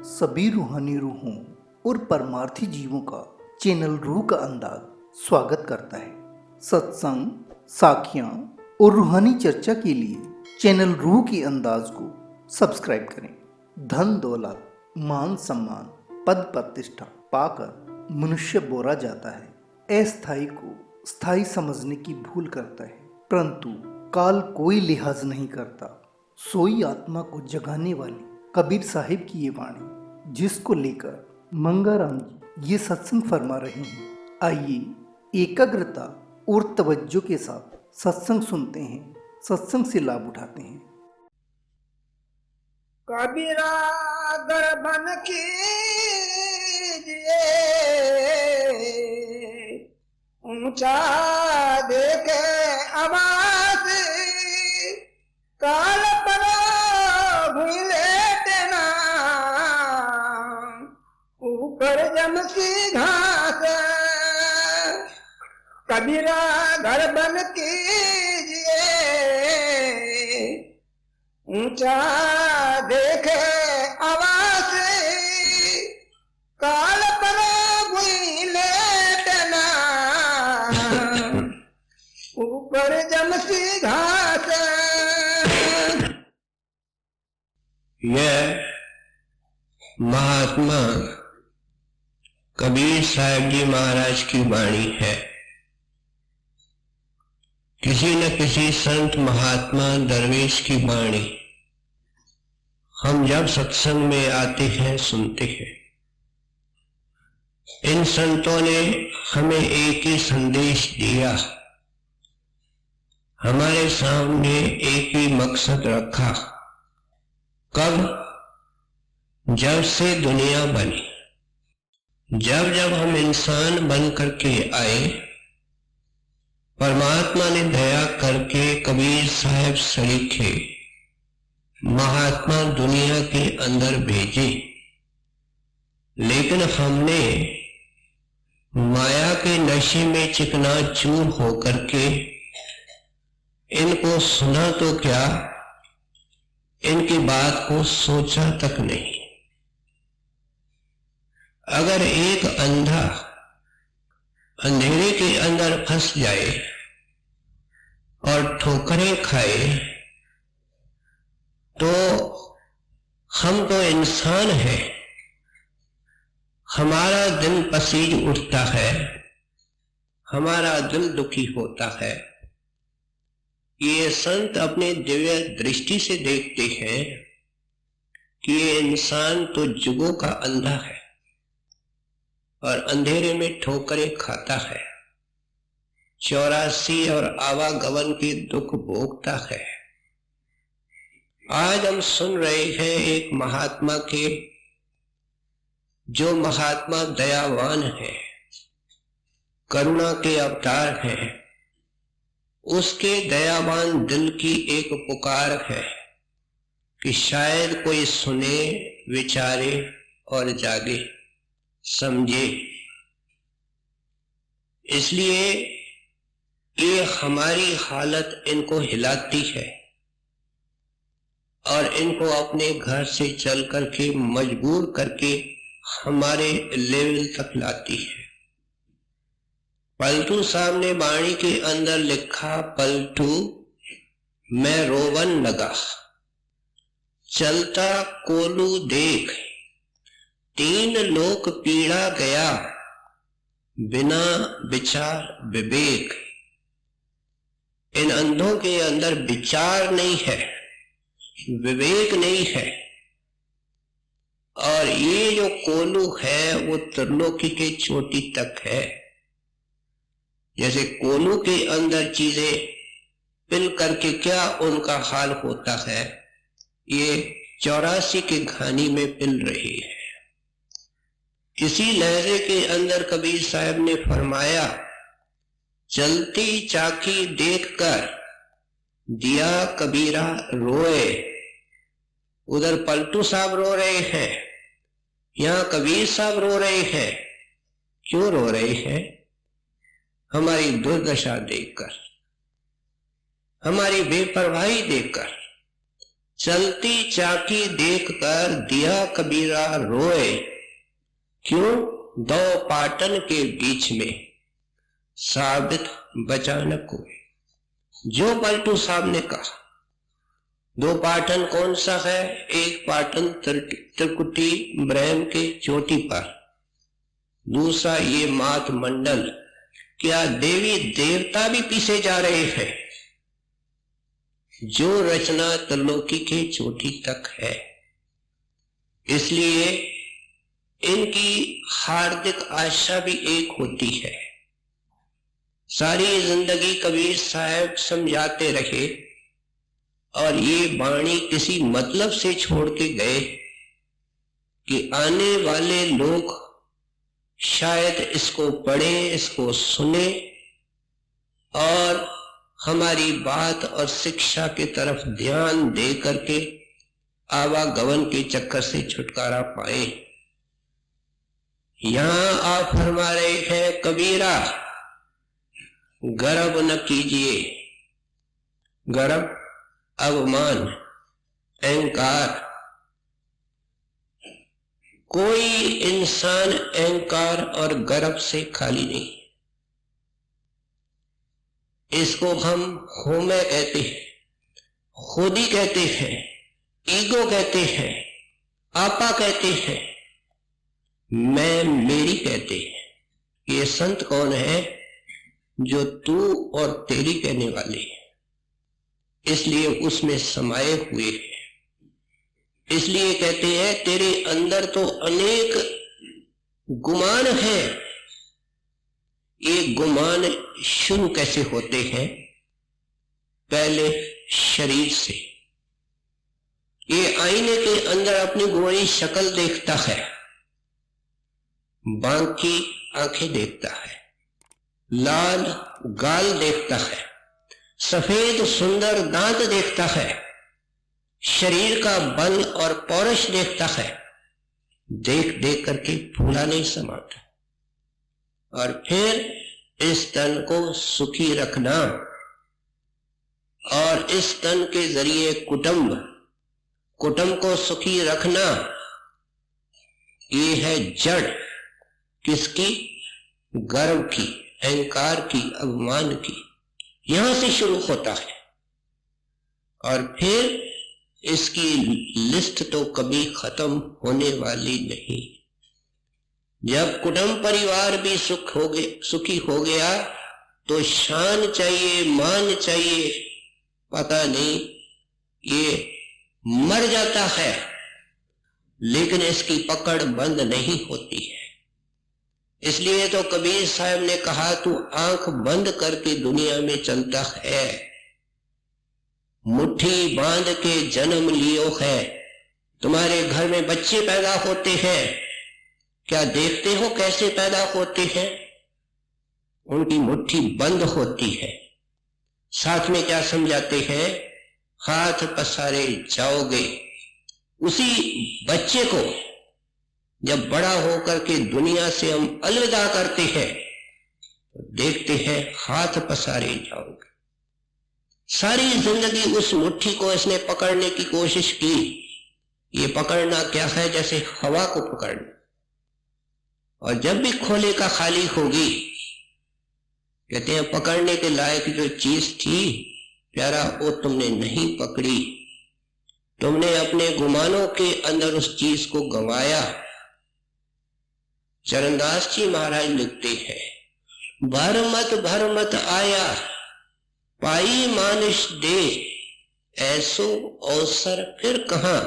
सभी रूहानी रूहों और परमार्थी जीवों का चैनल रूह का अंदाज स्वागत करता है। सत्संग, साखियाँ और रूहानी चर्चा के लिए चैनल रूह के अंदाज को सब्सक्राइब करें। धन दौलत, मान सम्मान, पद प्रतिष्ठा पाकर मनुष्य बोरा जाता है। अस्थायी को स्थायी समझने की भूल करता है, परंतु काल कोई लिहाज नहीं करता। सोई आत्मा को जगाने वाली कबीर साहिब की ये वाणी, जिसको लेकर मंगाराम जी ये सत्संग फरमा रहे हैं। आइए एकाग्रता और तवज्जो के साथ सत्संग सुनते हैं, सत्संग से लाभ उठाते हैं। कबीरा गर्भन कीजिए, ऊंचा देखे आवाज, काल पर लेटना, ऊपर जम की घास। कबीरा गर्भन कीजिए, ऊंचा देखे आवाज, काल पर लेटना, ऊपर जमसी घास। यह महात्मा कबीर साहिब जी महाराज की वाणी है। किसी न किसी संत महात्मा दरवेश की वाणी हम जब सत्संग में आते हैं, सुनते हैं। इन संतों ने हमें एक ही संदेश दिया, हमारे सामने एक ही मकसद रखा। कब? जब से दुनिया बनी, जब जब हम इंसान बन करके आए, परमात्मा ने दया करके कबीर साहिब सरीखे महात्मा दुनिया के अंदर भेजे, लेकिन हमने माया के नशे में चिकनाचूर होकर के इनको सुना तो क्या, इनकी बात को सोचा तक नहीं। अगर एक अंधा अंधेरे के अंदर फंस जाए और ठोकरें खाए, तो हम तो इंसान हैं, हमारा दिल पसीज उठता है, हमारा दिल दुखी होता है। ये संत अपने दिव्य दृष्टि से देखते हैं कि ये इंसान तो जुगों का अंधा है और अंधेरे में ठोकरें खाता है, 84 और आवागमन के दुख भोगता है। आज हम सुन रहे हैं एक महात्मा के, जो महात्मा दयावान है, करुणा के अवतार हैं। उसके दयावान दिल की एक पुकार है कि शायद कोई सुने, विचारे और जागे, समझे। इसलिए ये हमारी हालत इनको हिलाती है और इनको अपने घर से चल करके मजबूर करके हमारे लेवल तक लाती है। पलटू साहब ने वाणी के अंदर लिखा, पलटू मैं रोवन लगा, चलता कोलू देख, 3 लोक पीड़ा गया, बिना विचार विवेक। इन अंधों के अंदर विचार नहीं है, विवेक नहीं है, और ये जो कोलू है वो त्रिलोकी के चोटी तक है। जैसे कोलू के अंदर चीजें पिल करके क्या उनका हाल होता है, ये 84 के घानी में पिल रही है। इसी लहजे के अंदर कबीर साहब ने फरमाया, चलती चाकी देखकर दिया कबीरा रोए। उधर पलटू साहब रो रहे हैं, यहां कबीर साहब रो रहे हैं। क्यों रो रहे हैं? हमारी दुर्दशा देखकर, हमारी बेपरवाही देखकर, चलती चाकी देखकर दिया कबीरा रोए, क्यों दो पाटन के बीच में साबित बचा न कोई। जो पलटू साहब ने कहा, दो पाटन कौन सा है? एक पाटन त्रिकुटी ब्रह्म के चोटी पर, दूसरा ये मात मंडल। क्या देवी देवता भी पीछे जा रहे हैं? जो रचना त्रिलोकी के चोटी तक है, इसलिए इनकी हार्दिक आशा भी एक होती है। सारी जिंदगी कबीर साहब समझाते रहे और ये वाणी किसी मतलब से छोड़ के गए कि आने वाले लोग शायद इसको पढ़े, इसको सुने और हमारी बात और शिक्षा की तरफ ध्यान दे करके आवागमन के चक्कर से छुटकारा पाए। यहां आप फरमा रहे हैं, कबीरा गर्व न कीजिए। गर्व अवमान, अहंकार। कोई इंसान अहंकार और गर्व से खाली नहीं। इसको हम होमे कहते हैं, खुदी कहते हैं, ईगो कहते हैं, आपा कहते हैं, मैं मेरी कहते हैं। ये संत कौन है? जो तू और तेरी कहने वाले हैं, इसलिए उसमें समाये हुए हैं। इसलिए कहते हैं तेरे अंदर तो अनेक गुमान हैं। ये गुमान शुरू कैसे होते हैं? पहले शरीर से। ये आईने के अंदर अपनी गोरी शक्ल देखता है, बांकी आंखें देखता है, लाल गाल देखता है, सफेद सुंदर दांत देखता है, शरीर का बल और पौरुष देखता है। देख देख करके फूला नहीं समाता। और फिर इस तन को सुखी रखना और इस तन के जरिए कुटुंब को सुखी रखना, ये है जड़ किसकी? गर्व की, अहंकार की, अभिमान की। यहां से शुरू होता है और फिर इसकी लिस्ट तो कभी खत्म होने वाली नहीं। जब कुटुंब परिवार भी सुखी हो गया तो शान चाहिए, मान चाहिए, पता नहीं ये मर जाता है, लेकिन इसकी पकड़ बंद नहीं होती है। इसलिए तो कबीर साहब ने कहा, तू आंख बंद करके दुनिया में चलता है, मुट्ठी बांध के जन्म लियो है। तुम्हारे घर में बच्चे पैदा होते हैं, क्या देखते हो कैसे पैदा होते हैं? उनकी मुट्ठी बंद होती है। साथ में क्या समझाते हैं? हाथ पसारे जाओगे। उसी बच्चे को जब बड़ा होकर के दुनिया से हम अलविदा करते हैं तो देखते हैं हाथ पसारे जाओगे। सारी जिंदगी उस मुट्ठी को इसने पकड़ने की कोशिश की। ये पकड़ना क्या है? जैसे हवा को पकड़ना। और जब भी खोले का खाली होगी, कहते हैं पकड़ने के लायक जो चीज थी प्यारा, वो तुमने नहीं पकड़ी, तुमने अपने गुमानों के अंदर उस चीज को गंवाया। चरणदास जी महाराज लिखते हैं, भर मत आया पाई मानिश दे, ऐसो अवसर फिर कहां।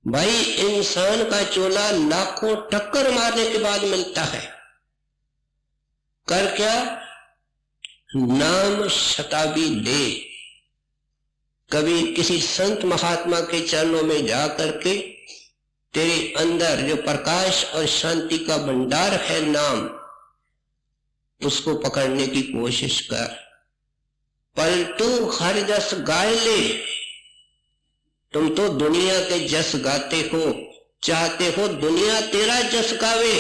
भाई इंसान का चोला लाखों टक्कर मारने के बाद मिलता है। कर क्या? नाम शताबी ले। कभी किसी संत महात्मा के चरणों में जा करके तेरे अंदर जो प्रकाश और शांति का भंडार है नाम, उसको पकड़ने की कोशिश कर। पलटू हर जस गाय ले। तुम तो दुनिया के जस गाते हो, चाहते हो दुनिया तेरा जस गावे।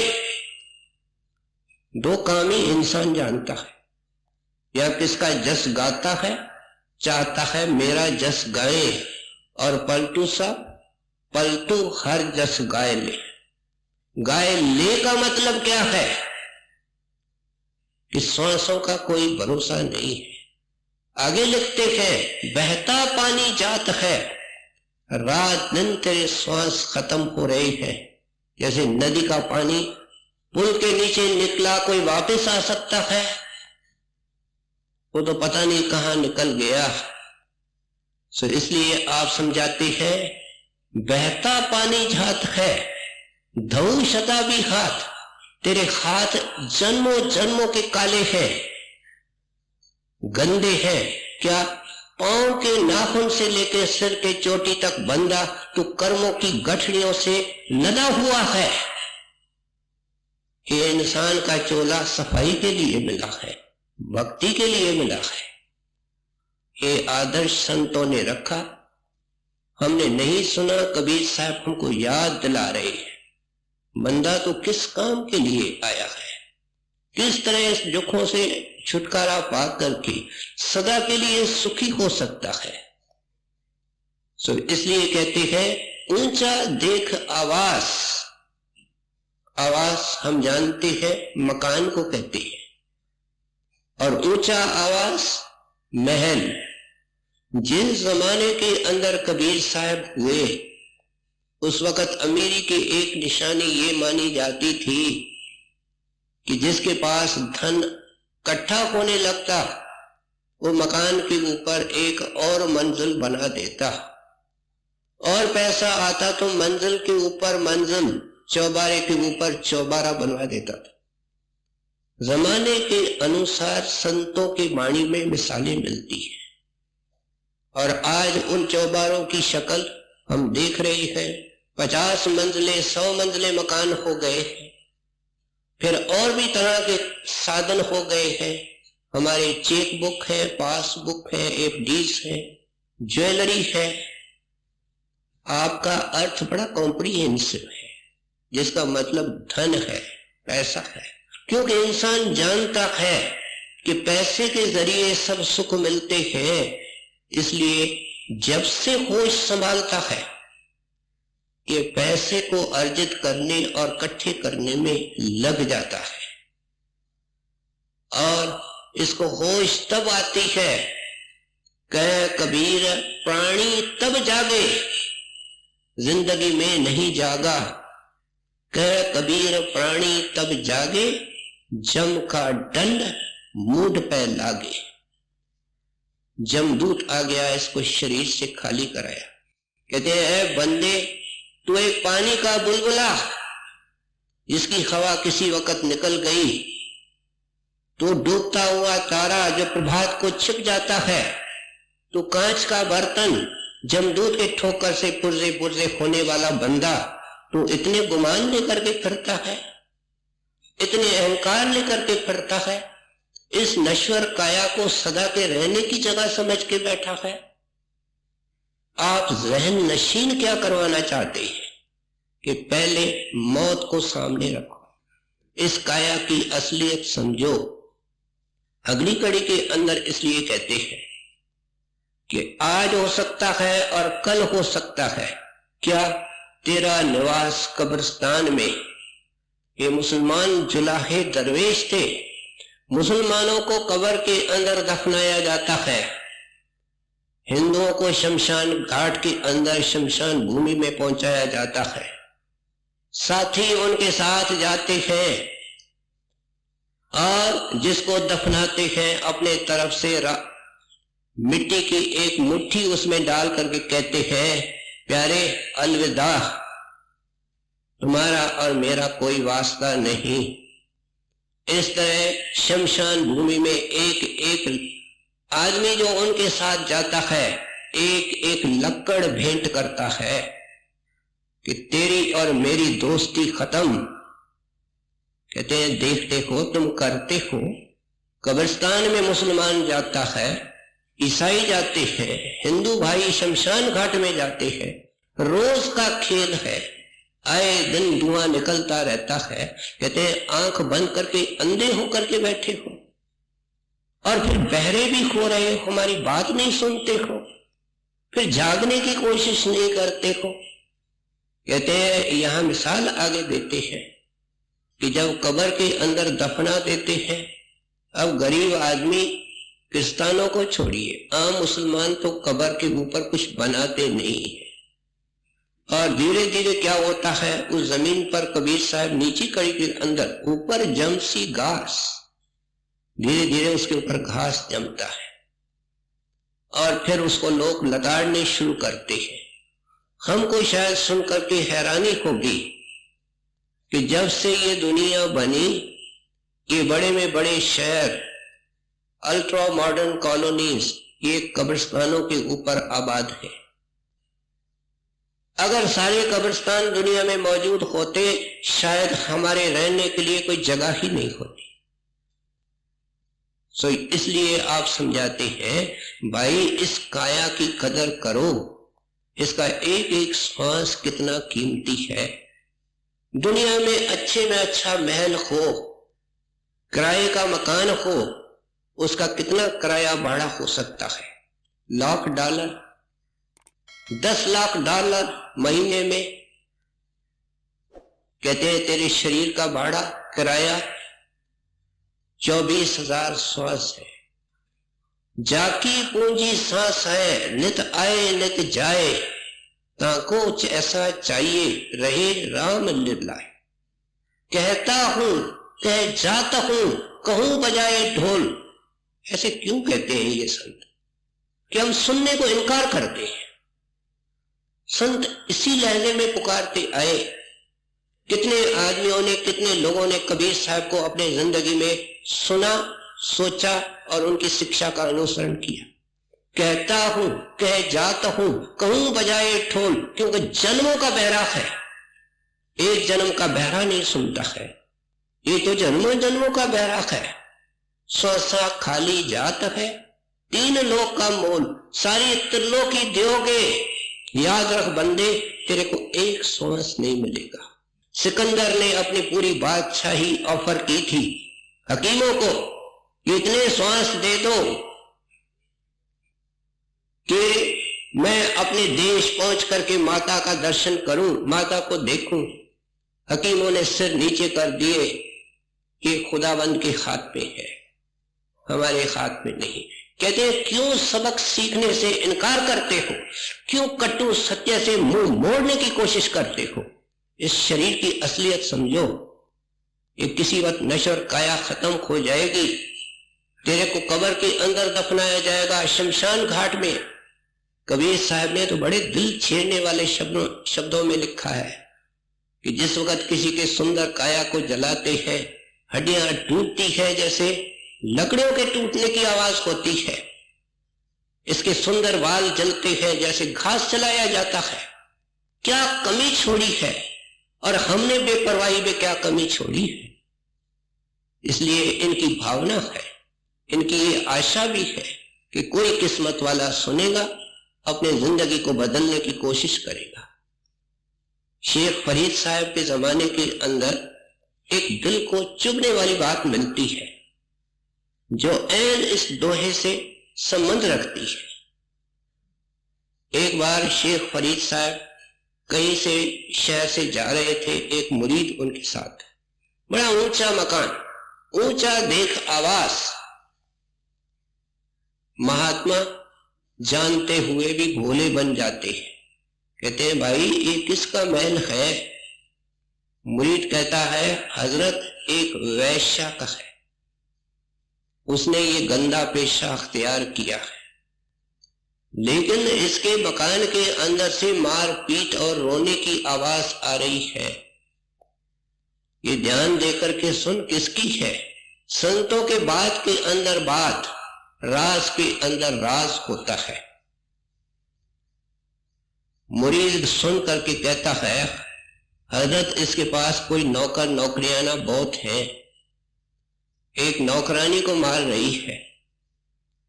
दो काम ही इंसान जानता है, या किसका जस गाता है, चाहता है मेरा जस गाए, और पलटू सा, पलटू हर जस गाय ले। गाय ले का मतलब क्या है कि श्वासों का कोई भरोसा नहीं है। आगे लिखते हैं बहता पानी जात है, रात दिन तेरे श्वास खत्म हो रहे हैं। जैसे नदी का पानी पुल के नीचे निकला, कोई वापस आ सकता है? वो तो पता नहीं कहां निकल गया। सो इसलिए आप समझाते हैं बहता पानी जात है, धऊ शताबी हाथ, तेरे हाथ जन्मों जन्मों के काले हैं, गंदे हैं। क्या पांव के नाखून से लेकर सिर के चोटी तक बंधा तो कर्मों की गठड़ियों से लदा हुआ है। ये इंसान का चोला सफाई के लिए मिला है, भक्ति के लिए मिला है। ये आदर्श संतों ने रखा, हमने नहीं सुना। कबीर साहब हमको याद दिला रहे हैं बंदा तो किस काम के लिए आया है, किस तरह इस दुखों से छुटकारा पा करके सदा के लिए सुखी हो सकता है। सो इसलिए कहते हैं ऊंचा देख आवास। आवास हम जानते हैं मकान को कहते हैं, और ऊंचा आवास महल। जिस जमाने के अंदर कबीर साहब हुए उस वक्त अमीरी की एक निशानी ये मानी जाती थी कि जिसके पास धन इकट्ठा होने लगता वो मकान के ऊपर एक और मंजिल बना देता, और पैसा आता तो मंजिल के ऊपर मंजिल, चौबारे के ऊपर चौबारा बनवा देता था। जमाने के अनुसार संतों की वाणी में मिसालें मिलती है, और आज उन चौबारों की शक्ल हम देख रहे हैं। 50 मंजिले 100 मंजिले मकान हो गए हैं, फिर और भी तरह के साधन हो गए हैं। हमारे चेक बुक है, पासबुक है, एफडीज है, ज्वेलरी है। आपका अर्थ बड़ा कॉम्प्रिहेंसिव है, जिसका मतलब धन है, पैसा है। क्योंकि इंसान जानता है कि पैसे के जरिए सब सुख मिलते हैं, इसलिए जब से होश संभालता है ये पैसे को अर्जित करने और इकट्ठे करने में लग जाता है। और इसको होश तब आती है, कह कबीर प्राणी तब जागे जिंदगी में नहीं जागा। कह कबीर प्राणी तब जागे जम का दंड मूड पे लागे। जमदूत आ गया, इसको शरीर से खाली कराया। कहते हैं बंदे तू एक पानी का बुलबुला जिसकी हवा किसी वक्त निकल गई, तो डूबता हुआ तारा जो प्रभात को छिप जाता है, तो कांच का बर्तन जमदूत के ठोकर से पुर्जे पुर्जे होने वाला बंदा, तो इतने गुमान लेकर के फिरता है, इतने अहंकार लेकर के फिरता है, इस नश्वर काया को सदा के रहने की जगह समझ के बैठा है। आप जहन नशीन क्या करवाना चाहते हैं कि पहले मौत को सामने रखो, इस काया की असलियत समझो। अगली कड़ी के अंदर इसलिए कहते हैं कि आज हो सकता है और कल हो सकता है। क्या तेरा निवास कब्रिस्तान में। ये मुसलमान जुलाहे दरवेश थे, मुसलमानों को कब्र के अंदर दफनाया जाता है, हिंदुओं को शमशान घाट के अंदर शमशान भूमि में पहुंचाया जाता है। साथी उनके साथ जाते हैं और जिसको दफनाते हैं अपने तरफ से मिट्टी की एक मुट्ठी उसमें डाल करके कहते हैं प्यारे अलविदा, तुम्हारा और मेरा कोई वास्ता नहीं। इस तरह शमशान भूमि में एक एक आदमी जो उनके साथ जाता है एक एक लक्कड़ भेंट करता है कि तेरी और मेरी दोस्ती खत्म। कहते हैं देखते हो तुम करते हो। कब्रिस्तान में मुसलमान जाता है, ईसाई जाते हैं, हिंदू भाई शमशान घाट में जाते हैं, रोज का खेल है, आए दिन धुआं निकलता रहता है। कहते हैं आंख बंद करके अंधे होकर के बैठे हो और फिर बहरे भी हो रहे हो, हमारी बात नहीं सुनते हो। फिर जागने की कोशिश नहीं करते हो। कहते हैं, यहां मिसाल आगे देते हैं कि जब कब्र के अंदर दफना देते हैं, अब गरीब आदमी, क्रिस्तानों को छोड़िए, आम मुसलमान तो कब्र के ऊपर कुछ बनाते नहीं है। और धीरे धीरे क्या होता है, उस जमीन पर कबीर साहब नीची कड़ी के अंदर ऊपर जमसी घास, धीरे धीरे उसके ऊपर घास जमता है और फिर उसको लोग लताड़ने शुरू करते हैं। हमको शायद सुन करके हैरानी होगी कि जब से ये दुनिया बनी, ये बड़े में बड़े शहर, अल्ट्रा मॉडर्न कॉलोनीज, ये कब्रिस्तानों के ऊपर आबाद है। अगर सारे कब्रिस्तान दुनिया में मौजूद होते, शायद हमारे रहने के लिए कोई जगह ही नहीं होती। सो इसलिए आप समझाते हैं, भाई इस काया की कदर करो, इसका एक एक श्वास कितना कीमती है। दुनिया में अच्छे अच्छा महल हो, किराए का मकान हो, उसका कितना किराया भाड़ा हो सकता है? $1,00,000, $10,00,000 महीने में। कहते हैं तेरे शरीर का भाड़ा, किराया 24,000 श्वास है। जाकी पूंजी सांस है, नित आए नित जाए, कुछ ऐसा चाहिए रहे राम लीलाए। कहता हूं कह जाता हूं, कहूं बजाए ढोल। ऐसे क्यों कहते हैं ये संत कि हम सुनने को इनकार करते हैं? संत इसी लहजे में पुकारते आए। कितने आदमियों ने, कितने लोगों ने कबीर साहब को अपने जिंदगी में सुना, सोचा और उनकी शिक्षा का अनुसरण किया। कहता हूं कह जाता हूं, कहूं बजाए ढोल, क्योंकि जन्मों का बहरा है, एक जन्म का बहरा नहीं सुनता है, ये तो जन्मों जन्मों का बहरा है। सौसा खाली जात है, 3 लोक का मोल, सारी त्रिलोकी दोगे, याद रख बंदे, तेरे को एक श्वास नहीं मिलेगा। सिकंदर ने अपनी पूरी बादशाही ऑफर की थी हकीमों को, इतने श्वास दे दो कि मैं अपने देश पहुंच करके माता का दर्शन करूं, माता को देखूं। हकीमों ने सिर नीचे कर दिए कि खुदाबंद के हाथ में है, हमारे हाथ में नहीं। कहते हैं, क्यों सबक सीखने से इनकार करते हो? क्यों कटु सत्य से मुंह मोड़ने की कोशिश करते हो? इस शरीर की असलियत समझो। ये किसी वक्त नश्वर काया खत्म हो जाएगी, तेरे को कब्र के अंदर दफनाया जाएगा, शमशान घाट में। कबीर साहब ने तो बड़े दिल छेड़ने वाले शब्दों में लिखा है कि जिस वक्त किसी के सुंदर काया को जलाते हैं, हड्डियां टूटती है जैसे लकड़ियों के टूटने की आवाज होती है। इसके सुंदर बाल जलते हैं जैसे घास जलाया जाता है। क्या कमी छोड़ी है, और हमने बेपरवाही में क्या कमी छोड़ी है? इसलिए इनकी भावना है, इनकी ये आशा भी है कि कोई किस्मत वाला सुनेगा, अपने जिंदगी को बदलने की कोशिश करेगा। शेख फरीद साहब के जमाने के अंदर एक दिल को चुभने वाली बात मिलती है जो ऐन इस दोहे से संबंध रखती है। एक बार शेख फरीद साहब कहीं से शहर से जा रहे थे, एक मुरीद उनके साथ। बड़ा ऊंचा मकान, ऊंचा देख आवास। महात्मा जानते हुए भी भोले बन जाते हैं। कहते हैं, भाई ये किसका महल है? मुरीद कहता है, हजरत एक वैश्या का है, उसने ये गंदा पेशा अख्तियार किया है, लेकिन इसके मकान के अंदर से मार पीट और रोने की आवाज आ रही है। ये ध्यान देकर के सुन, किसकी है? संतों के बात के अंदर बात, राज के अंदर राज होता है। मुरीद सुन करके कहता है, हजरत इसके पास कोई नौकर नौकरियाना बहुत है, एक नौकरानी को मार रही है,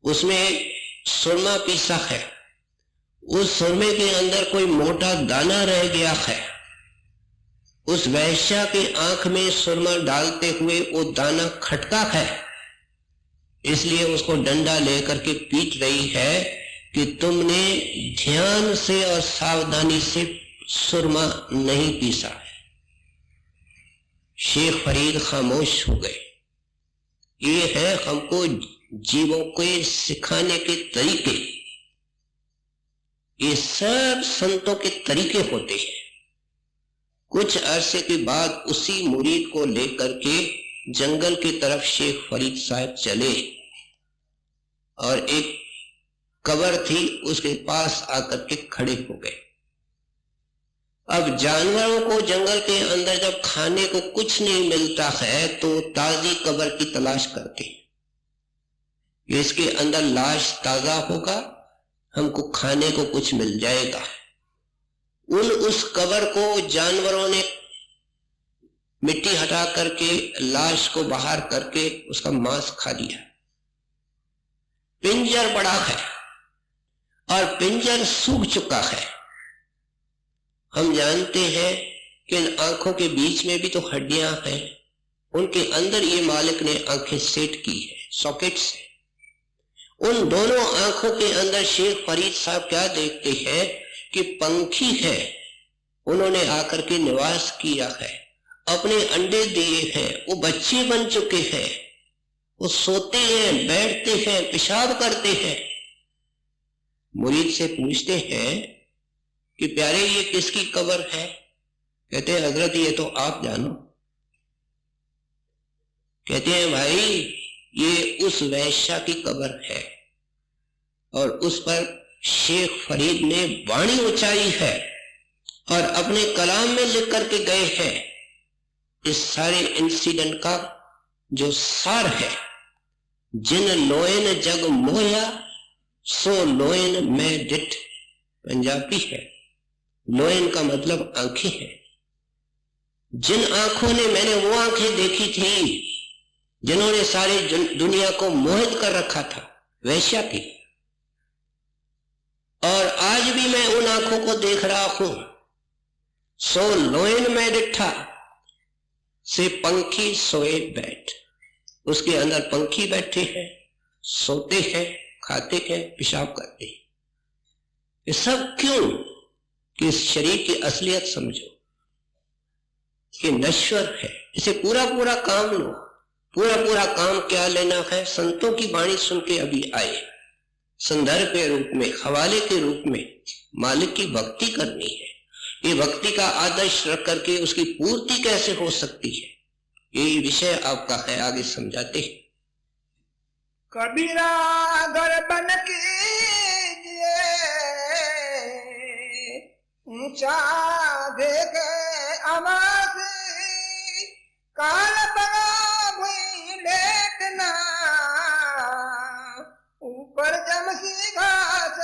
उसमें सुरमा पीसा है, उस सुरमे के अंदर कोई मोटा दाना रह गया है, उस वैश्या के आंख में सुरमा डालते हुए वो दाना खटका है, इसलिए उसको डंडा लेकर के पीट रही है कि तुमने ध्यान से और सावधानी से सुरमा नहीं पीसा है। शेख फरीद खामोश हो गए। ये है हमको जीवों को सिखाने के तरीके। ये सब संतों के तरीके होते हैं। कुछ अरसे के बाद उसी मुरीद को लेकर के जंगल की तरफ शेख फरीद साहब चले और एक कब्र थी, उसके पास आकर के खड़े हो गए। अब जानवरों को जंगल के अंदर जब खाने को कुछ नहीं मिलता है तो ताजी कब्र की तलाश करते हैं। इसके अंदर लाश ताजा होगा, हमको खाने को कुछ मिल जाएगा। उस कब्र को जानवरों ने मिट्टी हटा करके लाश को बाहर करके उसका मांस खा लिया। पिंजर बड़ा है और पिंजर सूख चुका है। हम जानते हैं कि इन आंखों के बीच में भी तो हड्डियां हैं, उनके अंदर ये मालिक ने आंखें सेट की है सॉकेट से। उन दोनों आंखों के अंदर शेख फरीद साहब क्या देखते हैं कि पंखी है, उन्होंने आकर के निवास किया है, अपने अंडे दिए हैं, वो बच्चे बन चुके हैं, वो सोते हैं, बैठते हैं, पेशाब करते हैं। मुरीद से पूछते हैं कि प्यारे ये किसकी कब्र है? कहते हैं हजरत ये तो आप जानो। कहते हैं भाई ये उस वैश्या की कब्र है और उस पर शेख फरीद ने वाणी उचारी है और अपने कलाम में लिख करके गए हैं। इस सारे इंसिडेंट का जो सार है, जिन लोयन जग मोया सो लोयन मैं डिट, पंजाबी है। लोयन का मतलब आंखें है। जिन आंखों ने, मैंने वो आंखें देखी थी जिन्होंने सारे दुनिया को मोहित कर रखा था, वैश्या की, और आज भी मैं उन आंखों को देख रहा हूं। सो लोयन में डिठा से पंखी सोए बैठ, उसके अंदर पंखी बैठे हैं, सोते हैं, खाते हैं, पेशाब करते हैं। ये सब क्यों? कि इस शरीर की असलियत समझो कि नश्वर है। इसे पूरा पूरा काम लो। पूरा पूरा काम क्या लेना है? संतों की वाणी सुन के अभी आए, संदर्भ के रूप में, हवाले के रूप में मालिक की भक्ति करनी है। ये भक्ति का आदर्श रख करके उसकी पूर्ति कैसे हो सकती है, यही विषय आपका है, आगे समझाते हैं। कबीरा घर बन कीजिए, ऊंचा देखे आवाज, काल बड़ा भुई लेटना, ऊपर जमसी घास,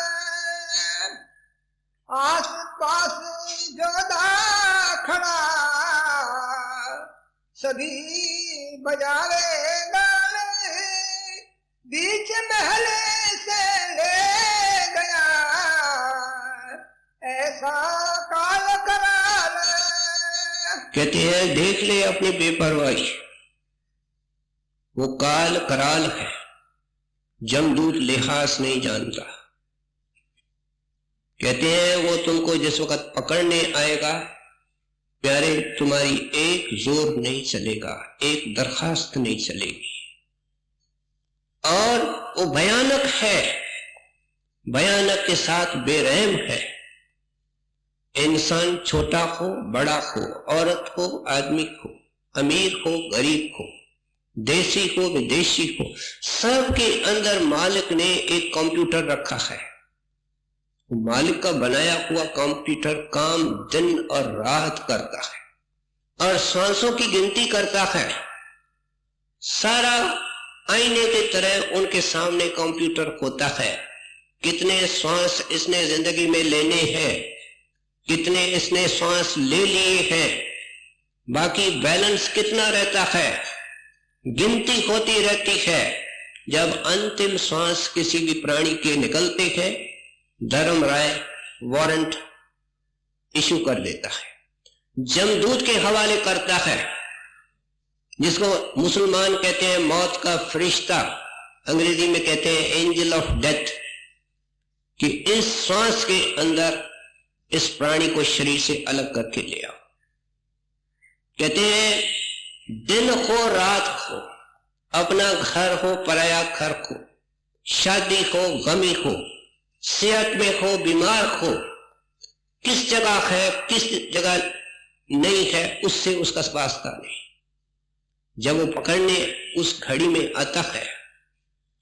आस पास जोधा खड़ा, सभी बजावे गाने, बीच महले से ले गया, ऐसा काल कराल। कहते हैं देख ले अपनी बेपरवाही, वो काल कराल है, जमदूत लिहाज नहीं जानता। कहते हैं वो तुमको जिस वक्त पकड़ने आएगा, प्यारे तुम्हारी एक जोर नहीं चलेगा, एक दरखास्त नहीं चलेगी। और वो भयानक है, भयानक के साथ बेरहम है। इंसान छोटा हो बड़ा हो, औरत हो आदमी हो, अमीर हो गरीब हो, देसी हो विदेशी हो, सबके अंदर मालिक ने एक कंप्यूटर रखा है। मालिक का बनाया हुआ कंप्यूटर काम दिन और रात करता है और सांसों की गिनती करता है। सारा आईने की तरह उनके सामने कंप्यूटर होता है। कितने श्वास इसने जिंदगी में लेने हैं, कितने इसने श्वास ले लिए हैं, बाकी बैलेंस कितना रहता है, गिनती होती रहती है। जब अंतिम श्वास किसी भी प्राणी के निकलते हैं, धर्म राय वारंट इशू कर देता है, जमदूत के हवाले करता है, जिसको मुसलमान कहते हैं मौत का फरिश्ता, अंग्रेजी में कहते हैं एंजल ऑफ डेथ। कि इस श्वास के अंदर इस प्राणी को शरीर से अलग करके ले आओ। कहते हैं दिन हो रात हो, अपना घर हो पराया घर हो, शादी हो गमी हो, सेहत में हो बीमार हो, किस जगह है किस जगह नहीं है उससे उसका वास्ता नहीं। जब वो पकड़ने उस घड़ी में आता है,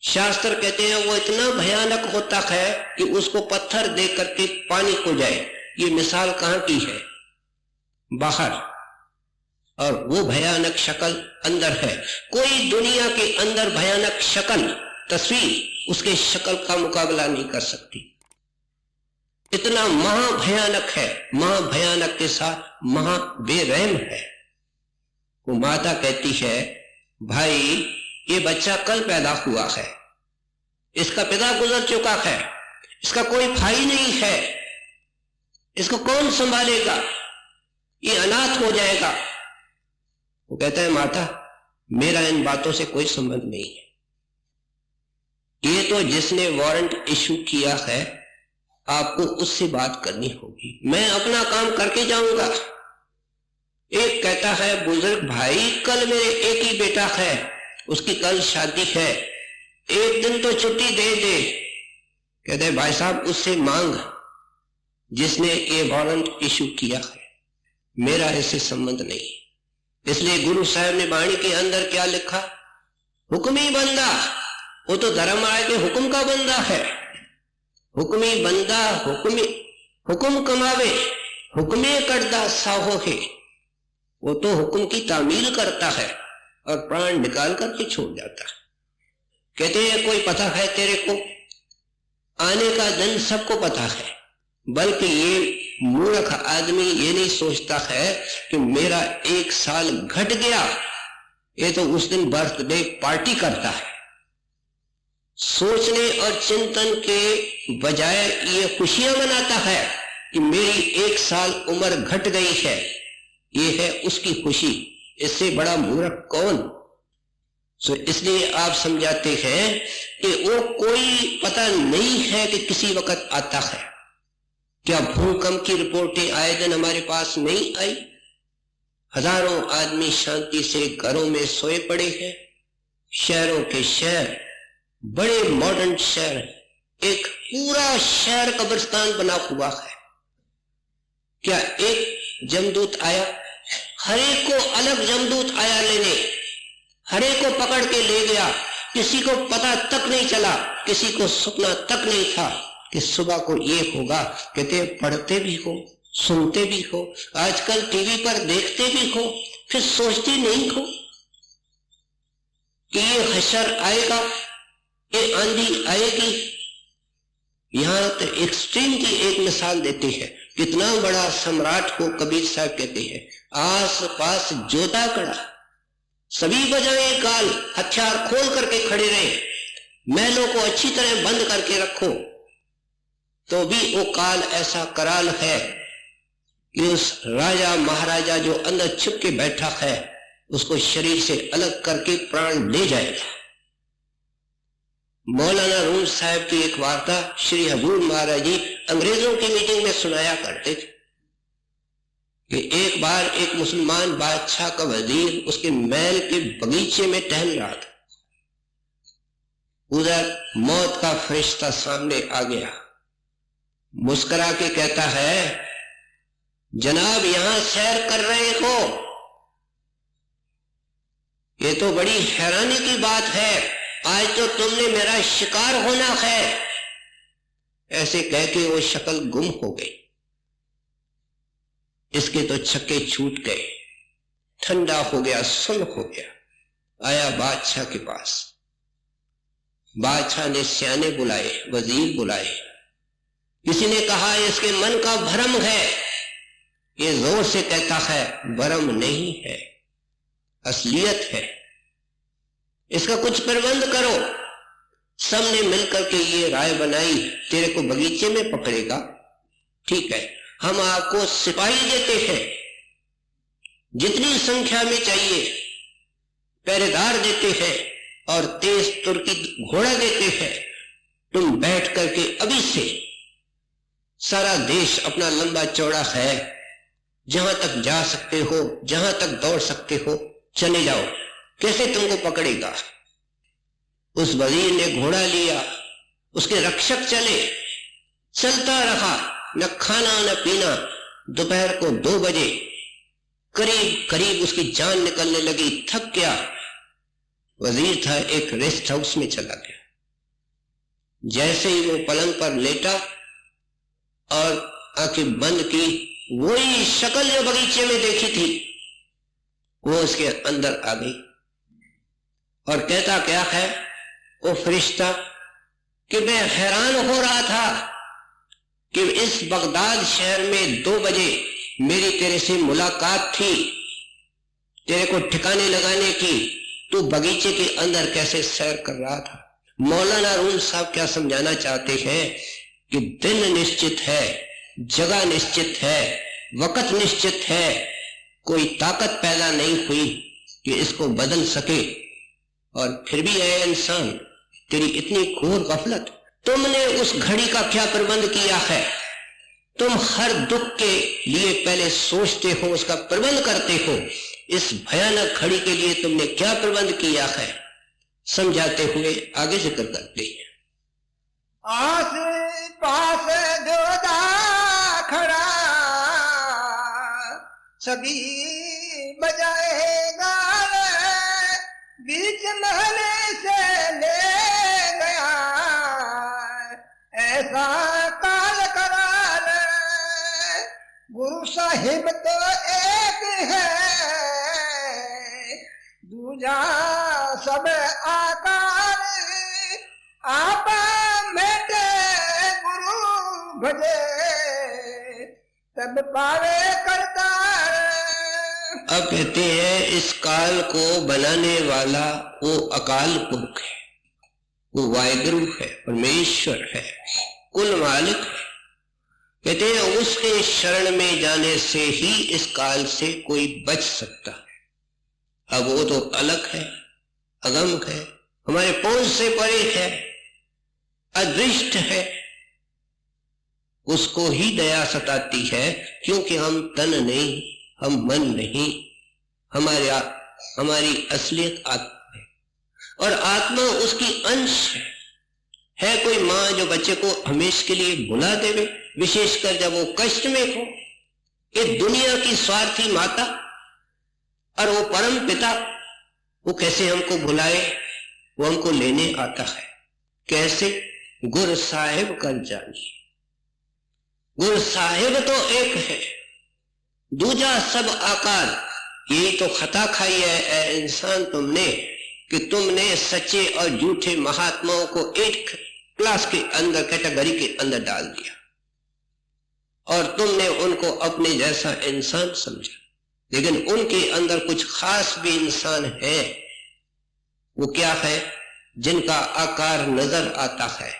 शास्त्र कहते हैं वो इतना भयानक होता है कि उसको पत्थर दे करके पानी को जाए। ये मिसाल कहां की है? बाहर, और वो भयानक शक्ल अंदर है। कोई दुनिया के अंदर भयानक शक्ल तस्वीर उसके शक्ल का मुकाबला नहीं कर सकती। इतना महाभयानक है, महाभयानक के साथ महाबेरहम है। वो माता कहती है भाई ये बच्चा कल पैदा हुआ है, इसका पिता गुजर चुका है, इसका कोई भाई नहीं है, इसको कौन संभालेगा, ये अनाथ हो जाएगा। वो कहता है माता मेरा इन बातों से कोई संबंध नहीं है, ये तो जिसने वारंट इशू किया है आपको उससे बात करनी होगी, मैं अपना काम करके जाऊंगा। एक कहता है बुजुर्ग भाई कल मेरे एक ही बेटा है, उसकी कल शादी है, एक दिन तो छुट्टी दे दे। कहते हैं भाई साहब उससे मांग जिसने ये वारंट इशू किया है, मेरा इससे संबंध नहीं। इसलिए गुरु साहब ने वाणी के अंदर क्या लिखा? हुक्मी बंदा, वो तो धर्मराय के हुक्म का बंदा है। हुक्मी बंदा हुक्म कमावे, हुक्मे करदा साहो है। वो तो हुक्म की तामील करता है और प्राण निकाल करके छोड़ जाता है। कहते हैं कोई पता है तेरे को? आने का दिन सबको पता है, बल्कि ये मूर्ख आदमी ये नहीं सोचता है कि मेरा एक साल घट गया, ये तो उस दिन बर्थडे पार्टी करता है। सोचने और चिंतन के बजाय ये खुशियां मनाता है कि मेरी एक साल उम्र घट गई है, ये है उसकी खुशी। इससे बड़ा मूर्ख कौन? सो इसलिए आप समझाते हैं कि वो कोई पता नहीं है कि किसी वक्त आता है। क्या भूकंप की रिपोर्टें आए दिन हमारे पास नहीं आई? हजारों आदमी शांति से घरों में सोए पड़े हैं। शहरों के शहर, बड़े मॉडर्न शहर, एक पूरा शहर कब्रिस्तान बना हुआ है। क्या एक जमदूत आया? हरेक को अलग जमदूत आया लेने, हरेक को पकड़ के ले गया। किसी को पता तक नहीं चला, किसी को सपना तक नहीं था कि सुबह को ये होगा। कहते पढ़ते भी हो, सुनते भी हो, आजकल टीवी पर देखते भी हो, फिर सोचते नहीं हो कि ये हशर आएगा, ये आंधी आएगी। यहां तो एक्सट्रीम की एक मिसाल देते हैं। कितना बड़ा सम्राट को कबीर साहब कहते हैं, आस पास जोता कड़ा, सभी बजाएं काल, हथियार खोल करके खड़े रहे, महलों को अच्छी तरह बंद करके रखो, तो भी वो काल ऐसा कराल है कि उस राजा महाराजा जो अंदर छिप के बैठा है उसको शरीर से अलग करके प्राण ले जाएगा। मौलाना रूम साहब की एक वार्ता श्री हजूर महाराज जी अंग्रेजों की मीटिंग में सुनाया करते थे कि एक बार एक मुसलमान बादशाह का वजीर उसके महल के बगीचे में टहल रहा था। उधर मौत का फरिश्ता सामने आ गया, मुस्कुरा के कहता है जनाब यहां सैर कर रहे हो, ये तो बड़ी हैरानी की बात है, आज तो तुमने मेरा शिकार होना है। ऐसे कह के वो शक्ल गुम हो गई। इसके तो छक्के छूट गए, ठंडा हो गया, सुन हो गया। आया बादशाह के पास, बादशाह ने सियाने बुलाए, वजीर बुलाए। किसी ने कहा इसके मन का भ्रम है, ये जोर से कहता है भ्रम नहीं है, असलियत है, इसका कुछ प्रबंध करो। सबने मिलकर के ये राय बनाई, तेरे को बगीचे में पकड़ेगा, ठीक है, हम आपको सिपाही देते हैं, जितनी संख्या में चाहिए, पहरेदार देते हैं और तेज तुर्की घोड़ा देते हैं, तुम बैठ करके अभी से सारा देश अपना लंबा चौड़ा है, जहां तक जा सकते हो, जहां तक दौड़ सकते हो चले जाओ, कैसे तुमको पकड़ेगा। उस वजीर ने घोड़ा लिया, उसके रक्षक चले, चलता रहा, न खाना न पीना। दोपहर को 2 बजे करीब करीब उसकी जान निकलने लगी, थक गया। वजीर था, एक रेस्ट हाउस में चला गया। जैसे ही वो पलंग पर लेटा और आंखें बंद की, वही शक्ल जो बगीचे में देखी थी वो उसके अंदर आ गई और कहता क्या है वो फरिश्ता कि मैं हैरान हो रहा था कि इस बगदाद शहर में 2 बजे मेरी तेरे से मुलाकात थी, तेरे को ठिकाने लगाने की, तू बगीचे के अंदर कैसे सैर कर रहा था। मौलाना रूम साहब क्या समझाना चाहते हैं कि दिन निश्चित है, जगह निश्चित है, वक्त निश्चित है, कोई ताकत पैदा नहीं हुई कि इसको बदल सके। और फिर भी है इंसान, तेरी इतनी घोर गफलत, तुमने उस घड़ी का क्या प्रबंध किया है। तुम हर दुख के लिए पहले सोचते हो, उसका प्रबंध करते हो, इस भयानक घड़ी के लिए तुमने क्या प्रबंध किया है, समझाते हुए आगे जिक्र करते हैं। आस पास जोदा खड़ा सभी बजाए गाल, बीच महले से ले गया ऐसा काल कराल। गुरु साहिब तो एक है, दूजा सब आकार, आपा मेटे गुरु भजे तब पावे करतार। अब कहते हैं इस काल को बनाने वाला वो अकाल पुरख है, वो वाहिगुरु है, परमेश्वर है, कुल मालिक है। कहते हैं उसके शरण में जाने से ही इस काल से कोई बच सकता है। अब वो तो अलग है, अगम है, हमारे पहुंच से परे है, अदृष्ट है, उसको ही दया सताती है, क्योंकि हम तन नहीं, हम मन नहीं, हमारी असलियत आत्मा है और आत्मा उसकी अंश है। कोई माँ जो बच्चे को हमेशा के लिए भुला देवे, विशेषकर जब वो कष्ट में हो। ये दुनिया की स्वार्थी माता और वो परम पिता, वो कैसे हमको भुलाए, वो हमको लेने आता है। कैसे? गुर साहिब कर जानी। गुर साहिब तो एक है, दूजा सब आकार। यही तो खता खाई है इंसान तुमने कि तुमने सच्चे और झूठे महात्माओं को एक क्लास के अंदर, कैटेगरी के अंदर डाल दिया और तुमने उनको अपने जैसा इंसान समझा। लेकिन उनके अंदर कुछ खास भी इंसान है। वो क्या है? जिनका आकार नजर आता है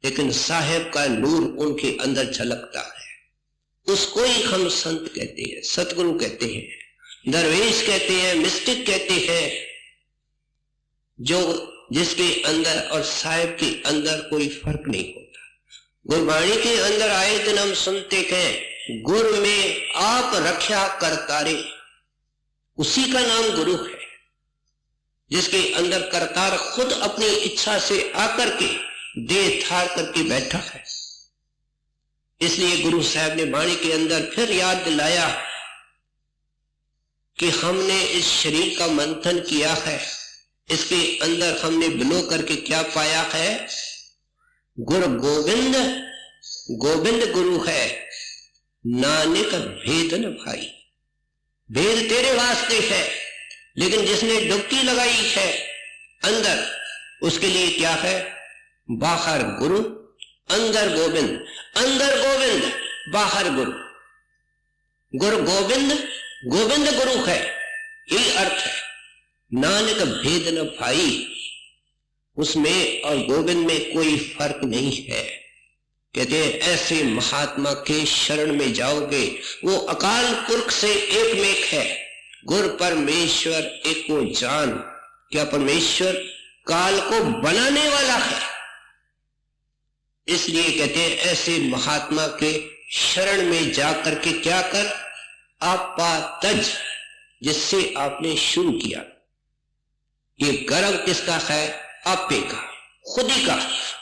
लेकिन साहिब का नूर उनके अंदर झलकता है। उसको ही हम संत कहते हैं, सतगुरु कहते हैं, दरवेश कहते हैं, मिस्टिक कहते हैं, जो जिसके अंदर और साहिब के अंदर कोई फर्क नहीं होता। गुरबाणी के अंदर आए दिन हम सुनते हैं, गुर में आप रक्षा करतारे, उसी का नाम गुरु है, जिसके अंदर करतार खुद अपनी इच्छा से आकर के देह धार करके बैठा है। इसलिए गुरु साहब ने वाणी के अंदर फिर याद दिलाया कि हमने इस शरीर का मंथन किया है, इसके अंदर हमने बिलो करके क्या पाया है? गुर गोविंद, गोविंद गुरु है, नानक भेद न भाई। भेद तेरे वास्ते है, लेकिन जिसने डुबकी लगाई है अंदर, उसके लिए क्या है? बाहर गुरु, अंदर गोविंद, अंदर गोविंद, बाहर गुरु। गुरु गोविंद, गोविंद गुरु है, यही अर्थ है। नानक भेद न भाई, उसमें और गोविंद में कोई फर्क नहीं है। कहते हैं ऐसे महात्मा के शरण में जाओगे, वो अकाल पुरख से एक में एक है। गुर परमेश्वर एको जान। क्या परमेश्वर काल को बनाने वाला है? इसलिए कहते हैं ऐसे महात्मा के शरण में जाकर के क्या कर, आपातज, जिससे आपने शुरू किया। ये गर्व किसका है? आपे का, खुदी का।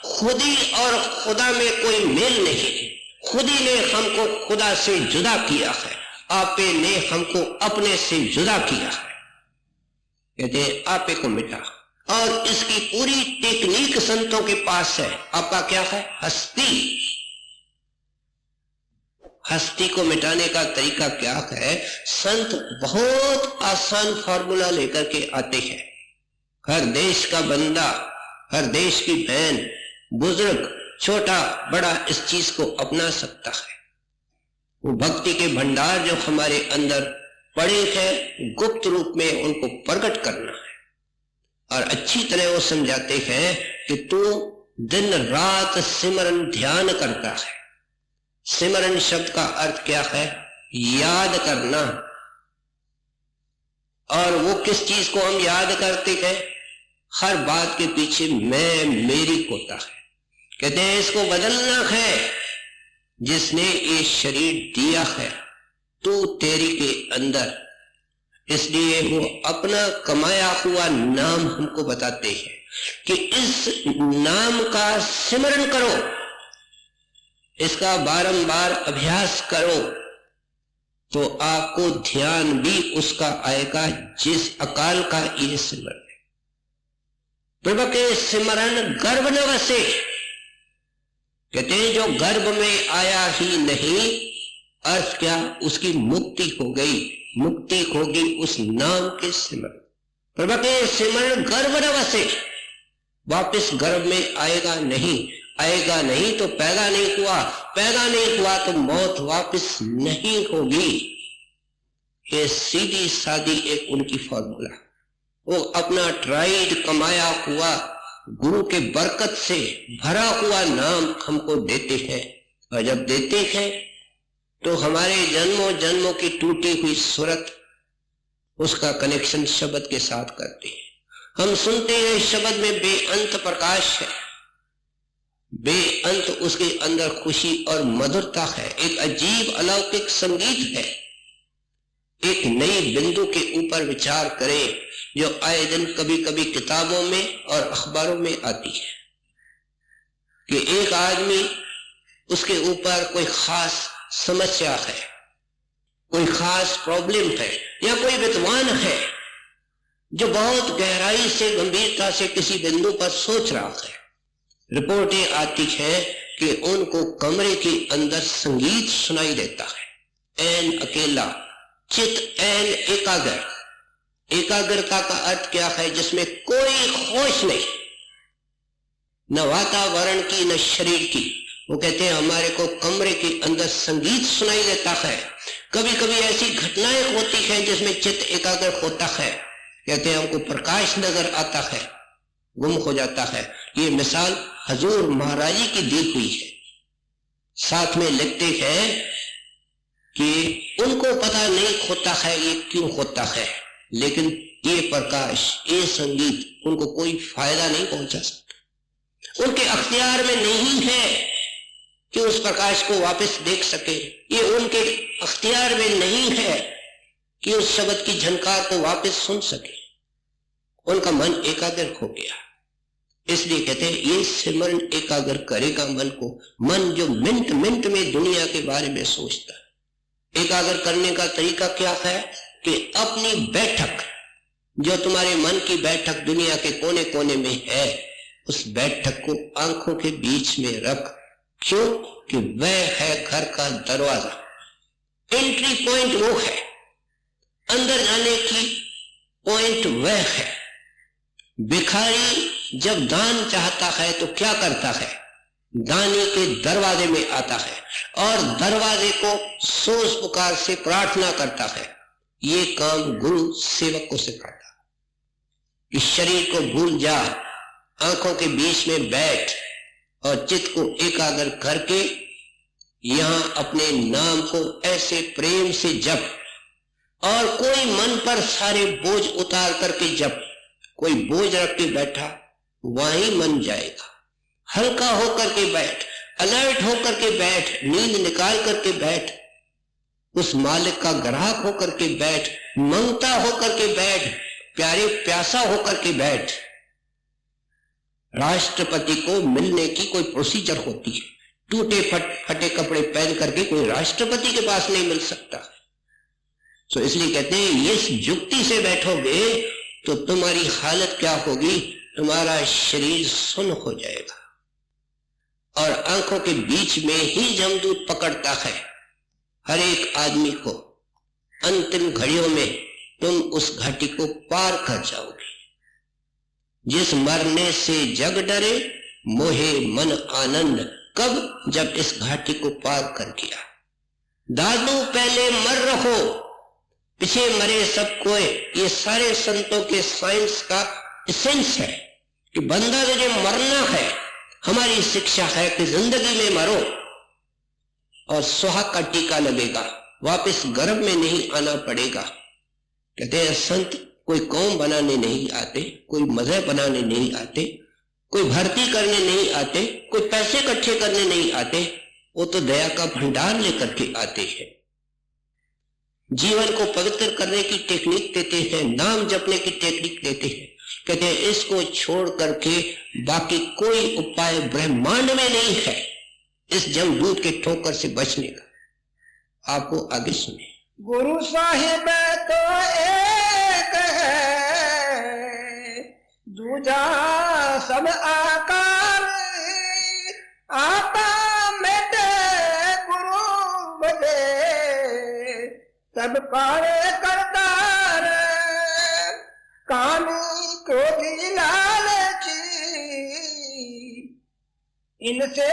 खुदी और खुदा में कोई मेल नहीं। खुदी ने हमको खुदा से जुदा किया है, आपे ने हमको अपने से जुदा किया है। कहते हैं आपे को मिटा, और इसकी पूरी टेक्निक संतों के पास है। आपा क्या है? हस्ती। हस्ती को मिटाने का तरीका क्या है? संत बहुत आसान फॉर्मूला लेकर के आते हैं। हर देश का बंदा, हर देश की बहन, बुजुर्ग, छोटा बड़ा इस चीज को अपना सकता है। वो भक्ति के भंडार जो हमारे अंदर पड़े हैं, गुप्त रूप में उनको प्रकट करना है। और अच्छी तरह वो समझाते हैं कि तू दिन रात सिमरन ध्यान करता है। सिमरन शब्द का अर्थ क्या है? याद करना। और वो किस चीज को हम याद करते हैं? हर बात के पीछे मैं मेरी होता है। कहते हैं इसको बदलना है। जिसने ये शरीर दिया है तू तेरी के अंदर, इसलिए वो अपना कमाया हुआ नाम हमको बताते हैं कि इस नाम का सिमरन करो, इसका बारंबार अभ्यास करो, तो आपको ध्यान भी उसका आएगा जिस अकाल का ये सिमरन है। प्रभु के सिमरन गर्भ न बसे। कहते हैं जो गर्भ में आया ही नहीं, अर्थ क्या? उसकी मुक्ति हो गई। मुक्ति होगी उस नाम के सिमरन। प्रभु के सिमरन गर्भ न बसे, वापिस गर्भ में आएगा नहीं। आएगा नहीं तो पैदा नहीं हुआ, पैदा नहीं हुआ तो मौत वापिस नहीं होगी। ये सीधी सादी एक उनकी फॉर्मूला। वो अपना ट्राइड कमाया हुआ गुरु के बरकत से भरा हुआ नाम हमको देते हैं। और जब देते हैं तो हमारे जन्मों जन्मों की टूटी हुई सूरत, उसका कनेक्शन शब्द के साथ करते हैं। हम सुनते हैं शब्द में बेअंत प्रकाश है, बेअंत उसके अंदर खुशी और मधुरता है। एक अजीब अलौकिक संगीत है। एक नई बिंदु के ऊपर विचार करें जो आए दिन कभी कभी किताबों में और अखबारों में आती है कि एक आदमी, उसके ऊपर कोई खास समस्या है, कोई खास प्रॉब्लम है, या कोई विद्वान है जो बहुत गहराई से गंभीरता से किसी बिंदु पर सोच रहा है। रिपोर्टें आती है कि उनको कमरे के अंदर संगीत सुनाई देता है। एन अकेला, चित एन एकाग्र। एकाग्रता का अर्थ क्या है? जिसमें कोई होश नहीं, न वातावरण की न शरीर की। वो कहते हैं हमारे को कमरे के अंदर संगीत सुनाई देता है। कभी कभी ऐसी घटनाएं होती हैं जिसमें चित्त एकाग्र होता है। कहते हैं हमको प्रकाश नजर आता है, गुम हो जाता है। ये मिसाल हजूर महाराज जी की दी हुई है। साथ में लिखते हैं कि उनको पता नहीं होता है ये क्यों होता है, लेकिन ये प्रकाश, ये संगीत उनको कोई फायदा नहीं पहुंचा सकता। उनके अख्तियार में नहीं है कि उस प्रकाश को वापस देख सके। ये उनके अख्तियार में नहीं है कि उस शब्द की झनकार को वापस सुन सके। उनका मन एकाग्र हो गया। इसलिए कहते हैं ये सिमरन एकाग्र करेगा मन को। मन जो मिनट मिनट में दुनिया के बारे में सोचता है। एकाग्र करने का तरीका क्या है कि अपनी बैठक, जो तुम्हारे मन की बैठक दुनिया के कोने कोने में है, उस बैठक को आंखों के बीच में रख। क्यों? कि वह है घर का दरवाजा, एंट्री पॉइंट वो है, अंदर जाने की पॉइंट वह है। भिखारी जब दान चाहता है तो क्या करता है? दानी के दरवाजे में आता है और दरवाजे को सोच पुकार से प्रार्थना करता है। ये काम गुरु सेवक को सिखाता है कि शरीर को भूल जा, आंखों के बीच में बैठ और चित्त को एकाग्र करके यहां अपने नाम को ऐसे प्रेम से जप। और कोई मन पर सारे बोझ उतार करके जप। कोई बोझ रख के बैठा, वहीं मन जाएगा। हल्का होकर के बैठ, अलर्ट होकर के बैठ, नींद निकाल करके बैठ, उस मालिक का ग्राहक होकर के बैठ, मंगता होकर के बैठ, प्यारे प्यासा होकर के बैठ। राष्ट्रपति को मिलने की कोई प्रोसीजर होती है, टूटे फटे कपड़े पहन करके कोई राष्ट्रपति के पास नहीं मिल सकता। तो इसलिए कहते हैं इस युक्ति से बैठोगे तो तुम्हारी हालत क्या होगी, तुम्हारा शरीर सुन्न हो जाएगा और आंखों के बीच में ही जमदूत पकड़ता है हर एक आदमी को। अंतिम घड़ियों में तुम उस घाटी को पार कर जाओगे। जिस मरने से जग डरे मोहे मन आनंद, कब? जब इस घाटी को पार कर गया। दादू पहले मर रहो, पीछे मरे सब कोई, ये सारे संतों के साइंस का एसेंस है कि बंदा तुझे मरना है। हमारी शिक्षा है कि जिंदगी में मरो और सुहाग का टीका लगेगा, वापस गर्भ में नहीं आना पड़ेगा। कहते हैं संत कोई कौम बनाने नहीं आते, कोई मजहब बनाने नहीं आते, कोई भर्ती करने नहीं आते, कोई पैसे इकट्ठे करने नहीं आते, वो तो दया का भंडार लेकर के आते हैं। जीवन को पवित्र करने की टेक्निक देते हैं, नाम जपने की टेक्निक देते हैं। कहते हैं इसको छोड़ करके बाकी कोई उपाय ब्रह्मांड में नहीं है इस जमदूत के ठोकर से बचने का। आपको आगे सुने। गुरु साहिब तो एक है, दूजा सब आकार, आपा मेटे गुरु बदे, सब पारे करतार, कामी क्रोधी लालची, इनसे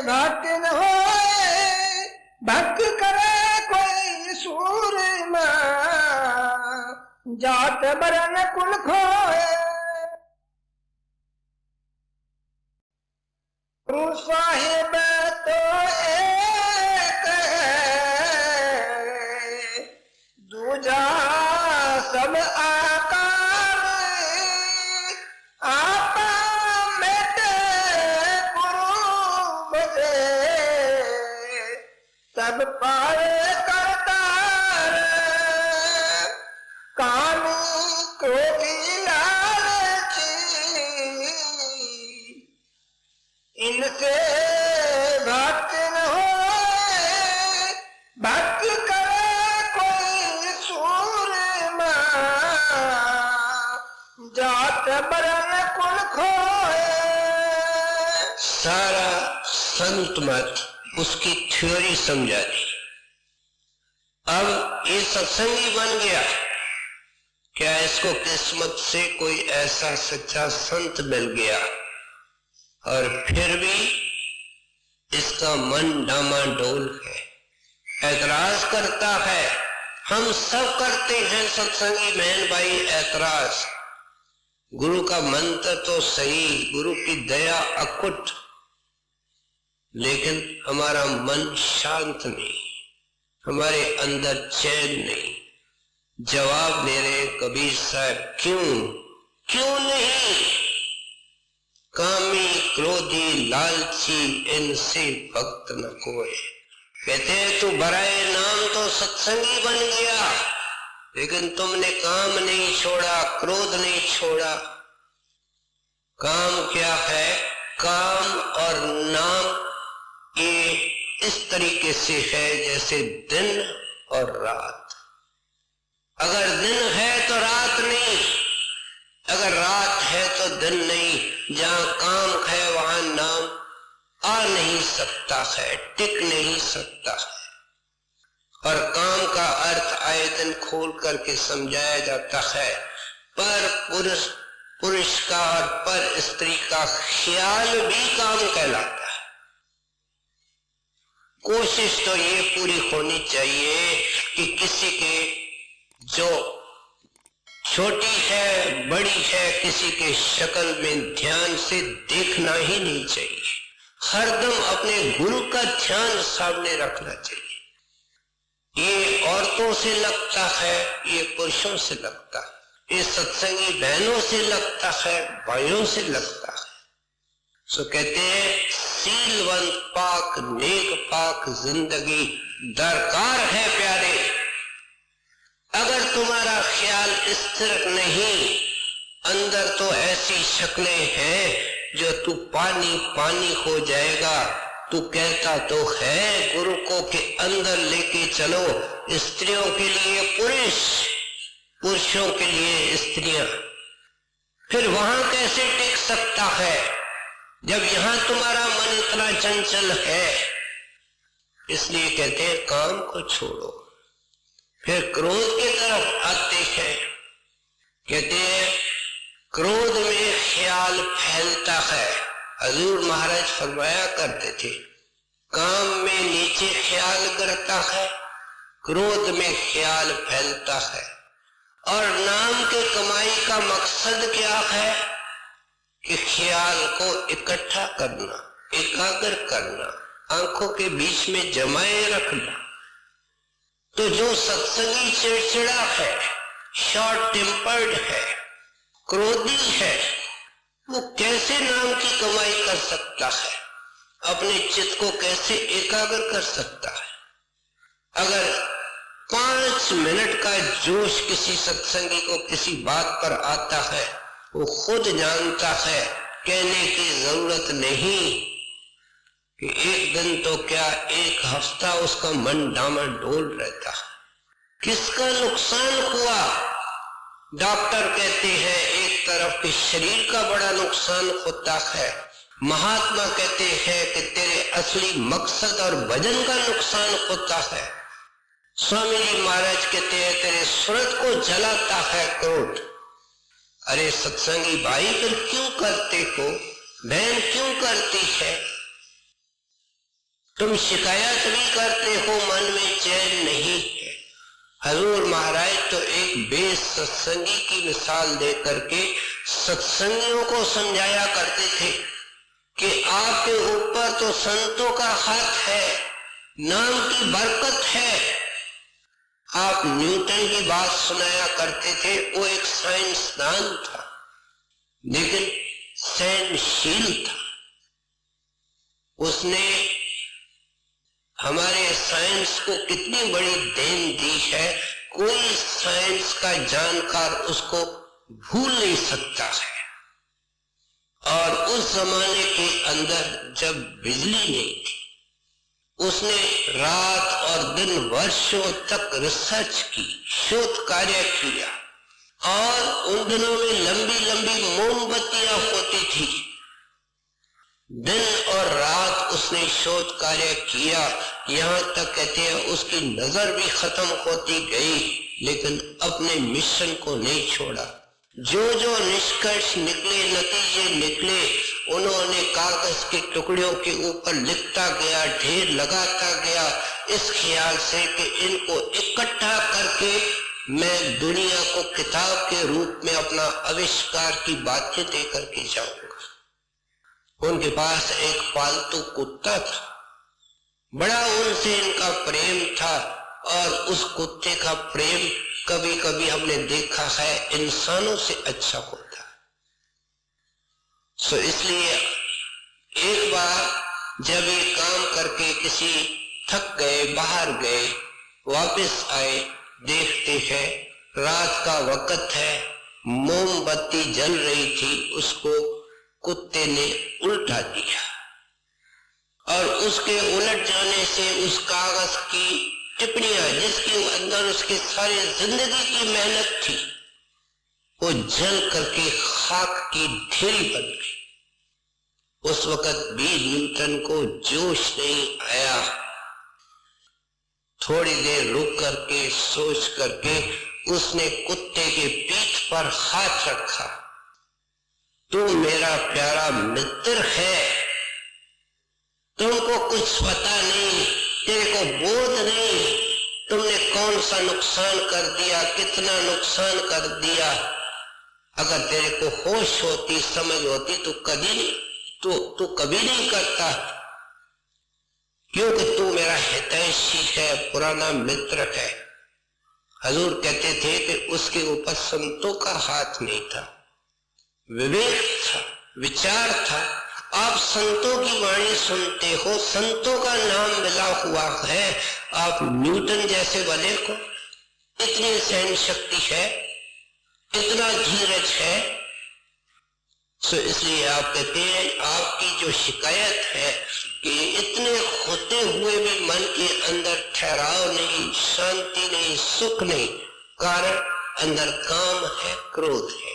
घाट न होए, भक्त करे कोई सूरमा, जात बरन कुल खोए। गुरु साहिब तो एक है, दूजा सब आकार, आपा मेटे गुरु बदे, सब पाए करतार, कामी क्रोधी लालची, इनसे भक्त न होए, भक्त करे कोई सूरमा, जात बरन कुल खोए। सारा संत मत उसकी थ्योरी समझा दी। अब ये सत्संगी बन गया, क्या इसको किस्मत से कोई ऐसा सच्चा संत मिल गया और फिर भी इसका मन डामाडोल है, ऐतराज करता है। हम सब करते हैं सत्संगी बहन भाई ऐतराज। गुरु का मंत्र तो सही, गुरु की दया अकुट, लेकिन हमारा मन शांत नहीं, हमारे अंदर चैन नहीं। जवाब दे रहे कबीर साहब, क्यों नहीं? कामी क्रोधी लालची इनसे भक्त न कोई। कहते हैं तू बराए नाम तो सत्संगी बन गया, लेकिन तुमने काम नहीं छोड़ा, क्रोध नहीं छोड़ा। काम क्या है? काम और नाम ये इस तरीके से है जैसे दिन और रात। अगर दिन है तो रात नहीं, अगर रात है तो दिन नहीं। जहां काम है वहां नाम आ नहीं सकता है, टिक नहीं सकता है। और काम का अर्थ आए दिन खोल करके समझाया जाता है। पर पुरुष का और पर स्त्री का ख्याल भी काम कहलाता है। कोशिश तो ये पूरी होनी चाहिए कि किसी के जो छोटी है बड़ी है, किसी के शक्ल में ध्यान से देखना ही नहीं चाहिए। हरदम अपने गुरु का ध्यान सामने रखना चाहिए। ये औरतों से लगता है, ये पुरुषों से लगता है, ये सत्संगी बहनों से लगता है, भाइयों से लगता है। सो कहते हैं सीलवंत पाक नेक पाक जिंदगी दरकार है प्यारे। अगर तुम्हारा ख्याल स्थिर नहीं, अंदर तो ऐसी शक्लें हैं जो तू पानी पानी हो जाएगा। तू कहता तो है गुरु को कि अंदर लेके चलो, स्त्रियों के लिए पुरुष, पुरुषों के लिए स्त्रियां। फिर वहां कैसे टिक सकता है जब यहां तुम्हारा मन इतना चंचल है? इसलिए कहते हैं काम को छोड़ो। फिर क्रोध की तरफ आते हैं। कहते हैं क्रोध में ख्याल फैलता है। हजूर महाराज फरमाया करते थे, काम में नीचे ख्याल करता है, क्रोध में ख्याल फैलता है। और नाम के कमाई का मकसद क्या है? कि ख्याल को इकट्ठा करना, एकाग्र करना, आंखों के बीच में जमाए रखना। तो जो सत्संगी चिड़चिड़ा है, शॉर्ट टेम्पर्ड है, क्रोधी है, वो कैसे नाम की कमाई कर सकता है? अपने चित्त को कैसे एकाग्र कर सकता है? अगर 5 मिनट का जोश किसी सत्संगी को किसी बात पर आता है, वो खुद जानता है, कहने की जरूरत नहीं कि एक दिन तो क्या 1 हफ्ता उसका मन डामाडोल रहता है। किसका नुकसान हुआ? डॉक्टर कहते हैं एक तरफ के शरीर का बड़ा नुकसान होता है, महात्मा कहते हैं कि तेरे असली मकसद और वजन का नुकसान होता है। स्वामी जी महाराज कहते हैं तेरे सूरत को जलाता है क्रोध। अरे सत्संगी भाई, फिर क्यों करते हो? बहन क्यों करती है? तुम शिकायत भी करते हो, मन में चैन नहीं है। हजूर महाराज तो एक बेस सत्संगी की मिसाल दे करके सत्संगियों को समझाया करते थे कि आपके ऊपर तो संतों का हाथ है, नाम की बरकत है। आप न्यूटन की बात सुनाया करते थे, वो एक साइंसदान था लेकिन सहनशील था। उसने हमारे साइंस को कितनी बड़ी देन दी है, कोई साइंस का जानकार उसको भूल नहीं सकता है। और उस जमाने के अंदर जब बिजली नहीं थी, उसने रात और दिन वर्षों तक रिसर्च की, शोध कार्य किया। और उन दिनों में लंबी लंबी मोमबत्तियां होती थी। दिन और रात उसने शोध कार्य किया, यहां तक कहते हैं उसकी नजर भी खत्म होती गई, लेकिन अपने मिशन को नहीं छोड़ा। जो जो निष्कर्ष निकले, नतीजे निकले, उन्होंने कागज के टुकड़ों के ऊपर लिखता गया, ढेर लगाता गया, इस ख्याल से कि इनको इकट्ठा करके मैं दुनिया को किताब के रूप में अपना आविष्कार की बातें दे करके जाऊंगा। उनके पास एक पालतू कुत्ता था, बड़ा उनसे इनका प्रेम था। और उस कुत्ते का प्रेम कभी कभी हमने देखा है इंसानों से अच्छा होता है। सो इसलिए एक बार जब ये काम करके किसी थक गए, बाहर गए, वापस आए, देखते हैं रात का वक्त है, मोमबत्ती जल रही थी, उसको कुत्ते ने उल्टा दिया और उसके उलट जाने से उस कागज की टिप्पणियां, जिसके अंदर उसकी सारी जिंदगी की मेहनत थी, वो जल करके खाक की ढेरी बन गई। उस वक्त भी न्यूटन को जोश नहीं आया। थोड़ी देर रुक करके सोच करके उसने कुत्ते के पीठ पर हाथ रखा। तू मेरा प्यारा मित्र है, तुमको कुछ पता नहीं, तेरे को बोध नहीं, तुमने कौन सा नुकसान कर दिया, कितना नुकसान कर दिया। अगर तेरे को होश होती, समझ होती तो तू कभी नहीं करता, क्योंकि तू मेरा हितैषी है, पुराना मित्र है। हजूर कहते थे कि उसके ऊपर संतों का हाथ नहीं था, विवेक था, विचार था, आप संतों की वाणी सुनते हो, संतों का नाम मिला हुआ है, आप न्यूटन जैसे बने को, इतनी सहन शक्ति है, इतना धीरज है। सो इसलिए आप कहते हैं आपकी जो शिकायत है कि इतने होते हुए भी मन के अंदर ठहराव नहीं, शांति नहीं, सुख नहीं, कारण अंदर काम है, क्रोध है।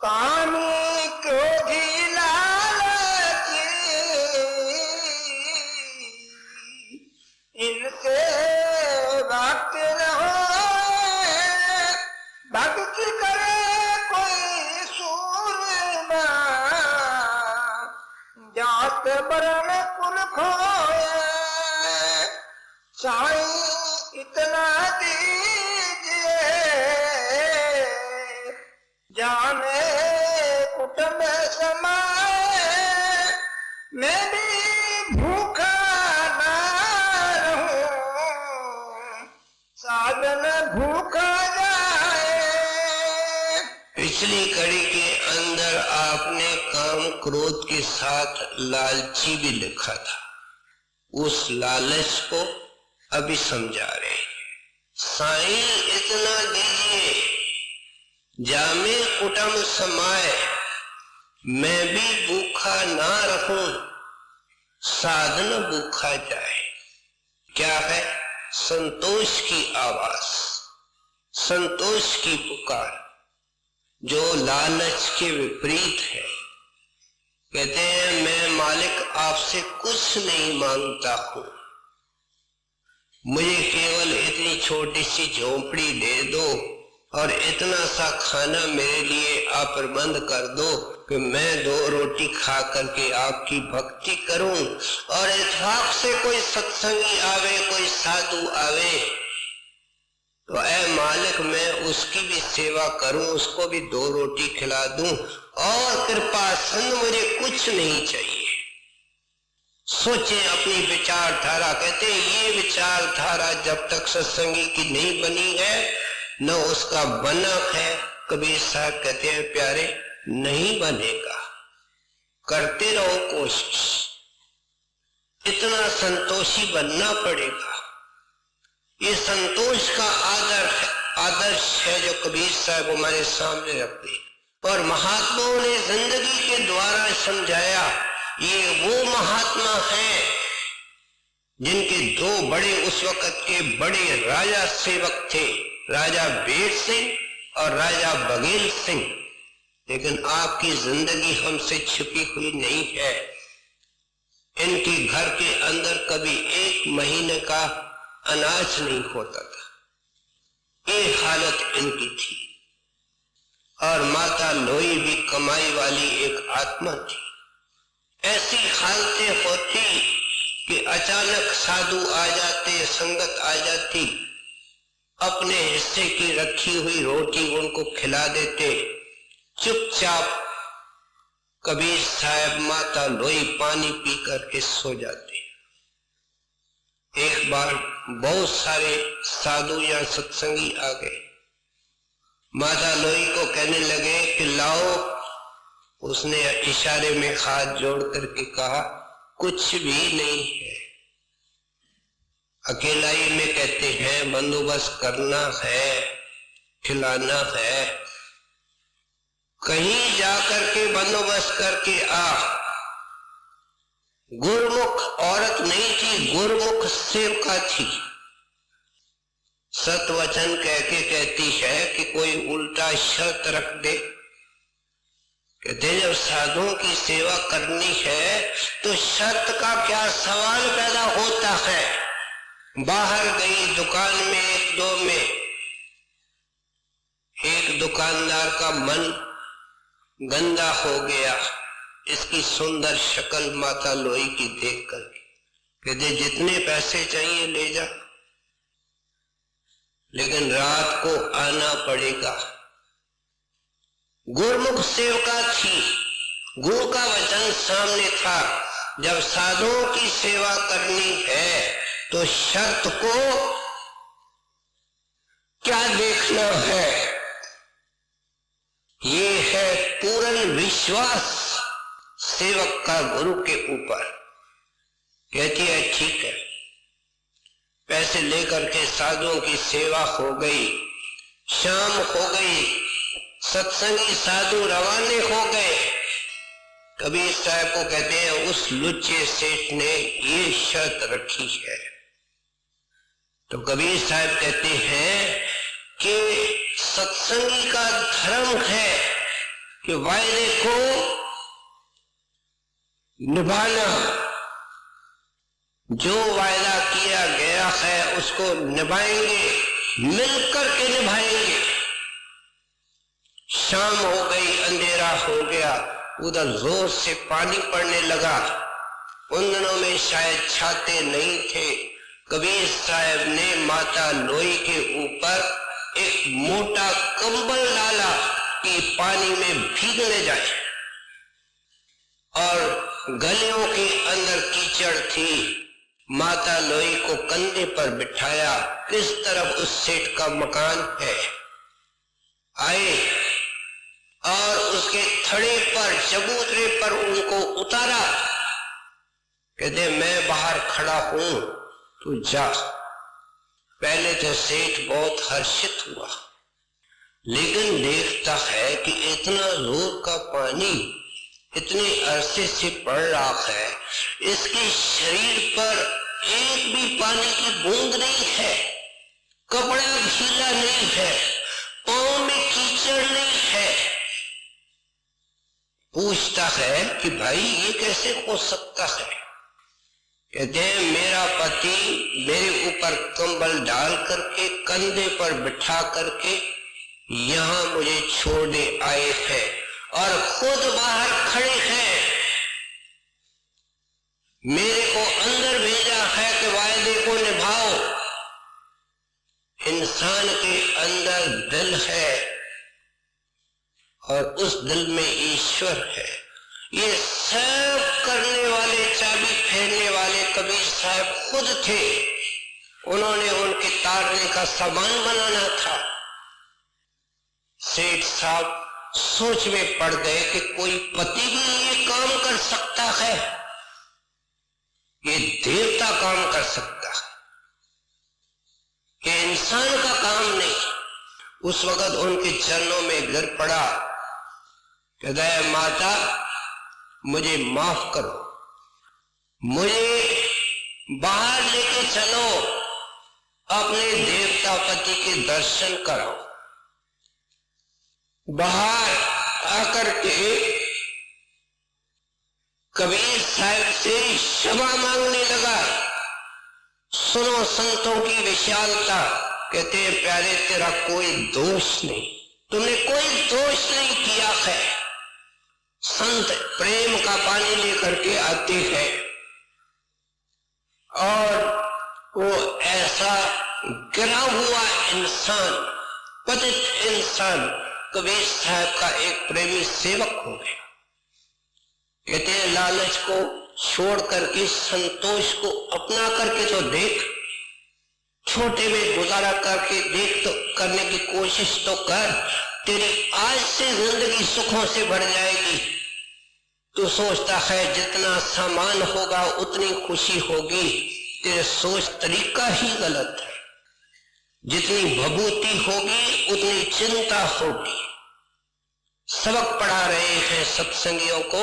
कामी क्रोधी लालची इनसे भक्त न होए, भक्ति करे कोई सूरमा, जात बरन कुल खोए। साईं इतना दीजिए, जाने कुटुंब समाए, मैं भी भूखा ना रहूं, साधन भूखा जाए। पिछली कड़ी के अंदर आपने काम क्रोध के साथ लालची भी लिखा था, उस लालच को अभी समझा रहे हैं। साईं इतना दीजिए, जामे कुटुंब समाए, मैं भी भूखा ना रहूं, साधन भूखा जाए। क्या है? संतोष की आवाज, संतोष की पुकार, जो लालच के विपरीत है। कहते हैं मैं मालिक आपसे कुछ नहीं मांगता हूं, मुझे केवल इतनी छोटी सी झोपड़ी दे दो और इतना सा खाना मेरे लिए आप प्रबंध कर दो कि मैं 2 रोटी खा करके आपकी भक्ति करूं, और इत्तेफाक से कोई सत्संगी आवे, कोई साधु आवे, तो ऐ मालिक मैं उसकी भी सेवा करूं, उसको भी 2 रोटी खिला दूं, और कृपा संग मुझे कुछ नहीं चाहिए। सोचे अपनी विचारधारा। कहते ये विचारधारा जब तक सत्संगी की नहीं बनी है, न उसका बना है, कबीर साहब कहते हैं प्यारे नहीं बनेगा। करते रहो कोशिश, इतना संतोषी बनना पड़ेगा। ये संतोष का आदर्श है जो कबीर साहब हमारे सामने रखते, और महात्माओं ने जिंदगी के द्वारा समझाया। ये वो महात्मा हैं जिनके 2 बड़े उस वक्त के बड़े राजा सेवक थे, राजा बेर सिंह और राजा बघेल सिंह। लेकिन आपकी जिंदगी हमसे छिपी हुई नहीं है। इनके घर के अंदर कभी 1 महीने का अनाज नहीं होता था, ये हालत इनकी थी। और माता लोई भी कमाई वाली एक आत्मा थी। ऐसी हालतें होती कि अचानक साधु आ जाते, संगत आ जाती, अपने हिस्से की रखी हुई रोटी उनको खिला देते, चुपचाप कबीर साहब माता लोई पानी पी करके सो जाते। एक बार बहुत सारे साधु या सत्संगी आ गए, माता लोई को कहने लगे कि लाओ। उसने इशारे में हाथ जोड़ करके कहा कुछ भी नहीं है। अकेलाई में कहते हैं बंदोबस्त करना है, खिलाना है, कहीं जाकर के बंदोबस्त करके आ। गुरमुख औरत नहीं थी, गुरमुख सेवका थी। सतवचन कह के कहती है कि कोई उल्टा शर्त रख दे। कहते जब साधुओं की सेवा करनी है तो शर्त का क्या सवाल पैदा होता है। बाहर गई दुकान में, 1-2 में, एक दुकानदार का मन गंदा हो गया इसकी सुंदर शक्ल माता लोई की देख करके। कहते जितने पैसे चाहिए ले जा, लेकिन रात को आना पड़ेगा। गुरमुख सेवका थी, गुरु का वचन सामने था। जब साधुओं की सेवा करनी है तो शर्त को क्या देखना है, ये है पूर्ण विश्वास, सेवक का गुरु के ऊपर। कहती है ठीक है। पैसे लेकर के साधुओं की सेवा हो गई, शाम हो गई, सत्संगी साधु रवाने हो गए। कबीर साहब को कहते हैं उस लुच्चे सेठ ने ये शर्त रखी है। तो कबीर साहब कहते हैं कि सत्संगी का धर्म है कि वायदे को निभाना, जो वायदा किया गया है उसको निभाएंगे, मिलकर के निभाएंगे। शाम हो गई, अंधेरा हो गया, उधर जोर से पानी पड़ने लगा। उन दिनों में शायद छाते नहीं थे। कबीर साहब ने माता लोई के ऊपर एक मोटा कंबल डाला कि पानी में भीगने जाए, और गलियों के अंदर कीचड़ थी। माता लोई को कंधे पर बिठाया, किस तरफ उस सेठ का मकान है। आए और उसके थड़े पर, चबूतरे पर उनको उतारा। कहते मैं बाहर खड़ा हूं, तू जा। पहले तो सेठ बहुत हर्षित हुआ, लेकिन देखता है कि इतना जोर का पानी इतने अरसे से पड़ रहा है, इसके शरीर पर एक भी पानी की बूंद नहीं है, कपड़ा गीला नहीं है, पांव में कीचड़ नहीं है। पूछता है कि भाई ये कैसे हो सकता है। कहते हैं मेरा पति मेरे ऊपर कंबल डाल करके, कंधे पर बिठा करके यहां मुझे छोड़ने आए हैं और खुद बाहर खड़े हैं। मेरे को अंदर भेजा है कि वायदे को निभाओ। इंसान के अंदर दिल है और उस दिल में ईश्वर है। ये सब करने वाले, चाबी फेरने वाले कबीर साहब खुद थे। उन्होंने उनके तारने का सामान बनाना था। सेठ साहब सोच में पड़ गए कि कोई पति भी ये काम कर सकता है, ये देवता काम कर सकता है, ये इंसान का काम नहीं। उस वक्त उनके चरणों में गिर पड़ा, कहता है माता मुझे माफ करो, मुझे बाहर लेके चलो, अपने देवता पति के दर्शन कराओ। बाहर आकर के कबीर साहब से क्षमा मांगने लगा। सुनो संतों की विशालता। कहते हैं प्यारे तेरा कोई दोष नहीं, तुमने कोई दोष नहीं किया है। संत प्रेम का पानी लेकर के आते हैं और वो ऐसा गिरा हुआ इंसान, पतित इंसान कबीर साहब का एक प्रेमी सेवक हो गया। कहते हैं लालच को छोड़ करके संतोष को अपना करके तो देख, छोटे में गुजारा करके देख, तो करने की कोशिश तो कर, तेरी आज से जिंदगी सुखों से भर जाएगी। तू सोचता है जितना सामान होगा उतनी खुशी होगी, तेरे सोच तरीका ही गलत है। जितनी भभूति होगी उतनी चिंता होगी। सबक पढ़ा रहे हैं सत्संगियों को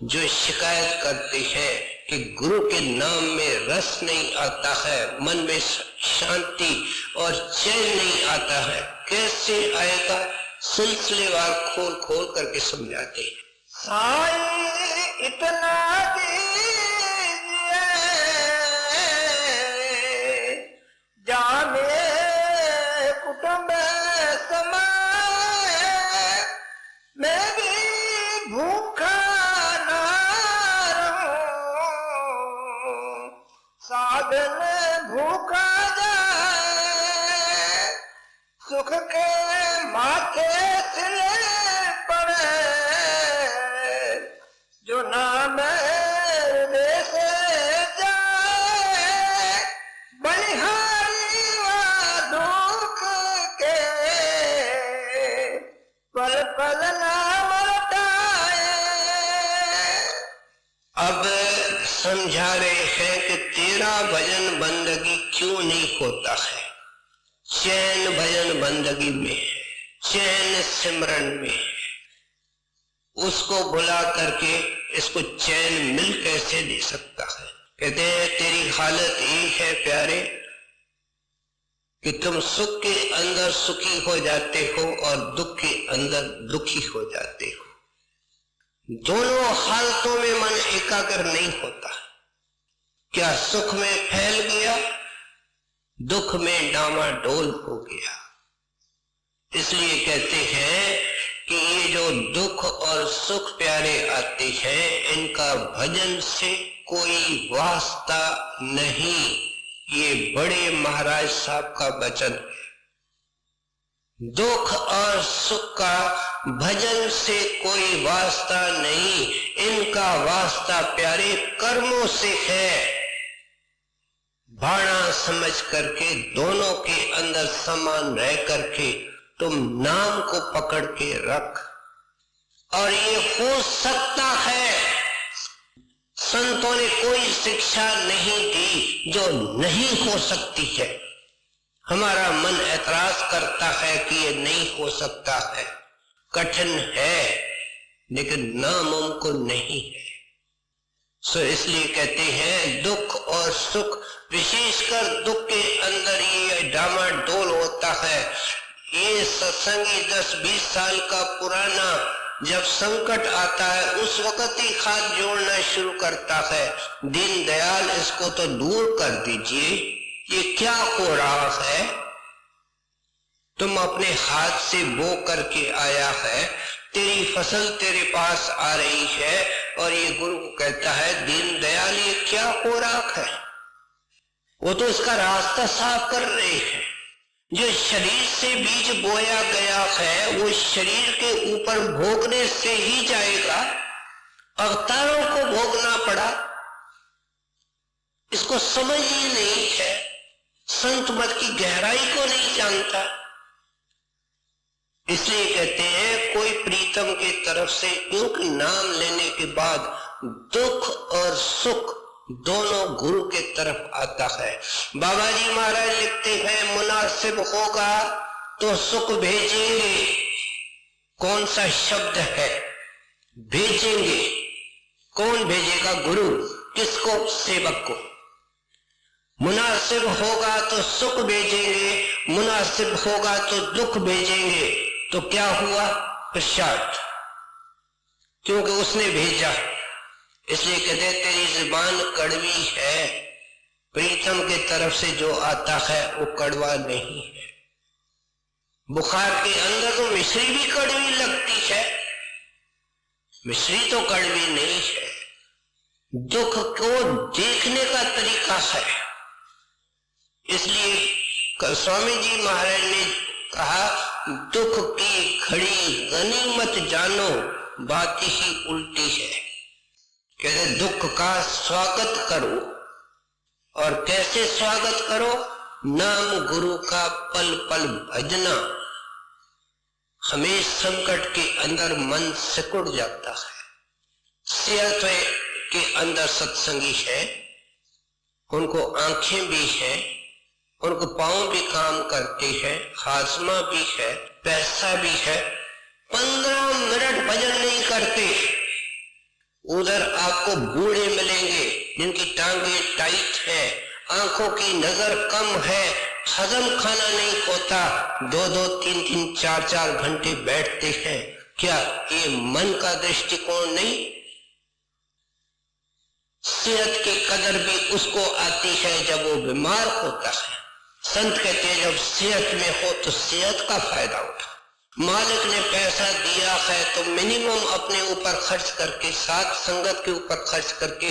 जो शिकायत करते हैं कि गुरु के नाम में रस नहीं आता है, मन में शांति और चैन नहीं आता है। कैसे आएगा? सिलसिलेवार खोल खोल करके समझाते हैं। साईं इतना दीजिए जाने कुटुंब समाए, मैं भी भूखा ना रहूं, साधन भूखा जाए, सुख के माथे सिले पड़े, जो नाम समझा रहे हैं कि तेरा भजन बंदगी क्यों नहीं होता है। चैन भजन बंदगी में है, चैन सिमरन में है। उसको भुला करके इसको चैन मिल कैसे दे सकता है। कहते हैं तेरी हालत ये है प्यारे कि तुम सुख के अंदर सुखी हो जाते हो और दुख के अंदर दुखी हो जाते हो। दोनों हालतों में मन एकाग्र नहीं होता। क्या सुख में फैल गया, दुख में डामाडोल हो गया। इसलिए कहते हैं कि ये जो दुख और सुख प्यारे आते हैं इनका भजन से कोई वास्ता नहीं। ये बड़े महाराज साहब का वचन है। दुख और सुख का भजन से कोई वास्ता नहीं, इनका वास्ता प्यारे कर्मों से है। भाड़ा समझ करके दोनों के अंदर समान रह करके तुम नाम को पकड़ के रख। और ये हो सकता है, संतों ने कोई शिक्षा नहीं दी जो नहीं हो सकती है। हमारा मन ऐतराज करता है कि ये नहीं हो सकता है, कठिन है, लेकिन नामुमकिन नहीं है। सो इसलिए कहते हैं दुख और सुख, विशेषकर दुख के अंदर ये डामाडोल होता है। ये सत्संगी 10-20 साल का पुराना जब संकट आता है उस वक्त ही हाथ जोड़ना शुरू करता है, दीनदयाल इसको तो दूर कर दीजिए, ये क्या हो रहा है। तुम अपने हाथ से बो करके आया है, तेरी फसल तेरे पास आ रही है और ये गुरु को कहता है दीनदयाल ये क्या हो रहा है। वो तो इसका रास्ता साफ कर रहे हैं। जो शरीर से बीज बोया गया है वो शरीर के ऊपर भोगने से ही जाएगा। अवतारों को भोगना पड़ा, इसको समझ ही नहीं है, संत मत की गहराई को नहीं जानता। इसलिए कहते हैं कोई प्रीतम की तरफ से, क्योंकि नाम लेने के बाद दुख और सुख दोनों गुरु के तरफ आता है। बाबा जी महाराज लिखते हैं मुनासिब होगा तो सुख भेजेंगे। कौन सा शब्द है, भेजेंगे। कौन भेजेगा? गुरु। किसको? सेवक को। मुनासिब होगा तो सुख भेजेंगे, मुनासिब होगा तो दुख भेजेंगे। तो क्या हुआ? प्रसाद, क्योंकि उसने भेजा। इसलिए कहते तेरी जुबान कड़वी है, प्रीतम के तरफ से जो आता है वो कड़वा नहीं है। बुखार के अंदर तो मिश्री भी कड़वी लगती है, मिश्री तो कड़वी नहीं है। दुख को देखने का तरीका है। इसलिए स्वामी जी महाराज ने कहा दुख की घड़ी गनीमत जानो, बात ही उल्टी है। कहते दुख का स्वागत करो। और कैसे स्वागत करो? नाम गुरु का पल पल भजना। हमें संकट के अंदर मन सिकुड़ जाता है। सेहत के अंदर सत्संगी है, उनको आंखें भी हैं, उनको पांव भी काम करते हैं, हाजमा भी है, पैसा भी है, 15 मिनट भजन नहीं करते। उधर आपको बूढ़े मिलेंगे जिनकी टांगे टाइट है, आंखों की नजर कम है, हजम खाना नहीं होता, 2-2, 3-3, 4-4 घंटे बैठते हैं। क्या ये मन का दृष्टिकोण नहीं? सेहत की कदर भी उसको आती है जब वो बीमार होता है। संत कहते हैं जब सेहत में हो तो सेहत का फायदा उठा। मालिक ने पैसा दिया है तो मिनिमम अपने ऊपर खर्च करके, साथ संगत के ऊपर खर्च करके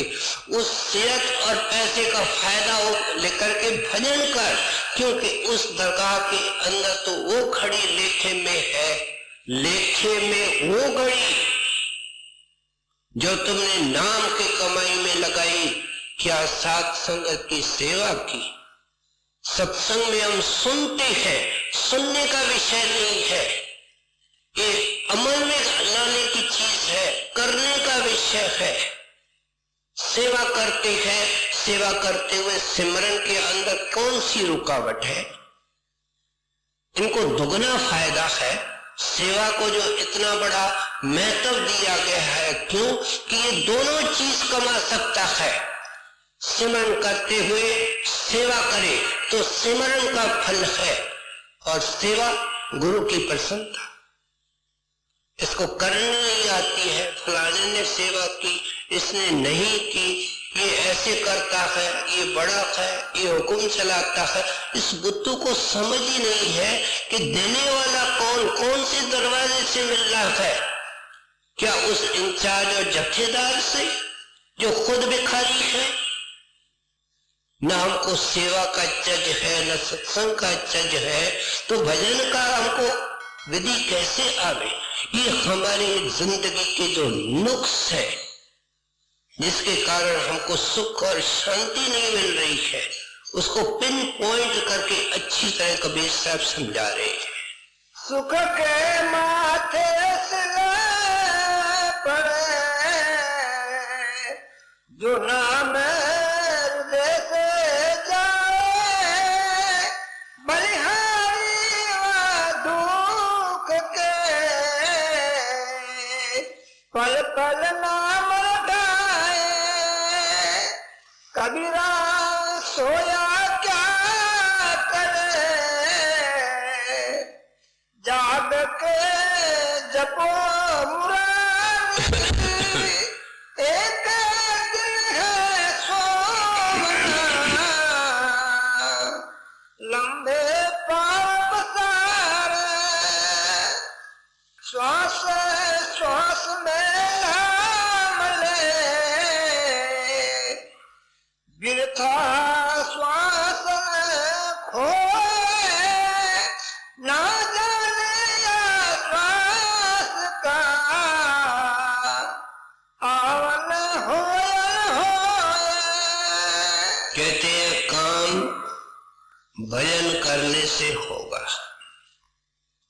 उस सेहत और पैसे का फायदा लेकर के भजन कर, क्योंकि उस दरगाह के अंदर तो वो घड़ी लेखे में है, लेखे में वो घड़ी जो तुमने नाम की कमाई में लगाई। क्या साथ संगत की सेवा की? सत्संग में हम सुनते हैं, सुनने का विषय नहीं है, ये अमल में लाने की चीज है, करने का विषय है। सेवा करते हैं, सेवा करते हुए सिमरन के अंदर कौन सी रुकावट है? इनको दुगना फायदा है। सेवा को जो इतना बड़ा महत्व दिया गया है, क्यों कि ये दोनों चीज कमा सकता है। सिमरन करते हुए सेवा करे तो सिमरन का फल है, और सेवा गुरु की प्रसन्नता। इसको करनी नहीं आती है, फलाने ने सेवा की, इसने नहीं की, ये ऐसे करता है, ये बड़ा है, ये हुक्म चलाता है। इस बुद्धू को समझ ही नहीं है कि देने वाला कौन, कौन से दरवाजे से मिल रहा है। क्या उस इंचार्ज और जत्थेदार से जो खुद भिखारी है? न हमको सेवा का चज है, न सत्संग का चज है, तो भजन का हमको विधि कैसे आवे? ये हमारी जिंदगी के जो नुक्स है, जिसके कारण हमको सुख और शांति नहीं मिल रही है, उसको पिन पॉइंट करके अच्छी तरह कबीर साहब समझा रहे हैं। सुख के माथे सिले पड़े, जो नाम हृदय से जाए, बलिहारी व दुख के पल पल नाम रटाए। कबीरा सोया क्या करे, जाग के जपो मुरारी, एक दिन है सोना, लंबे पाप सारे, श्वास श्वास में नाम ले, गिरता श्वास खोए, ना जाने श्वास का आवन होए। कहते हैं काम भजन करने से होगा,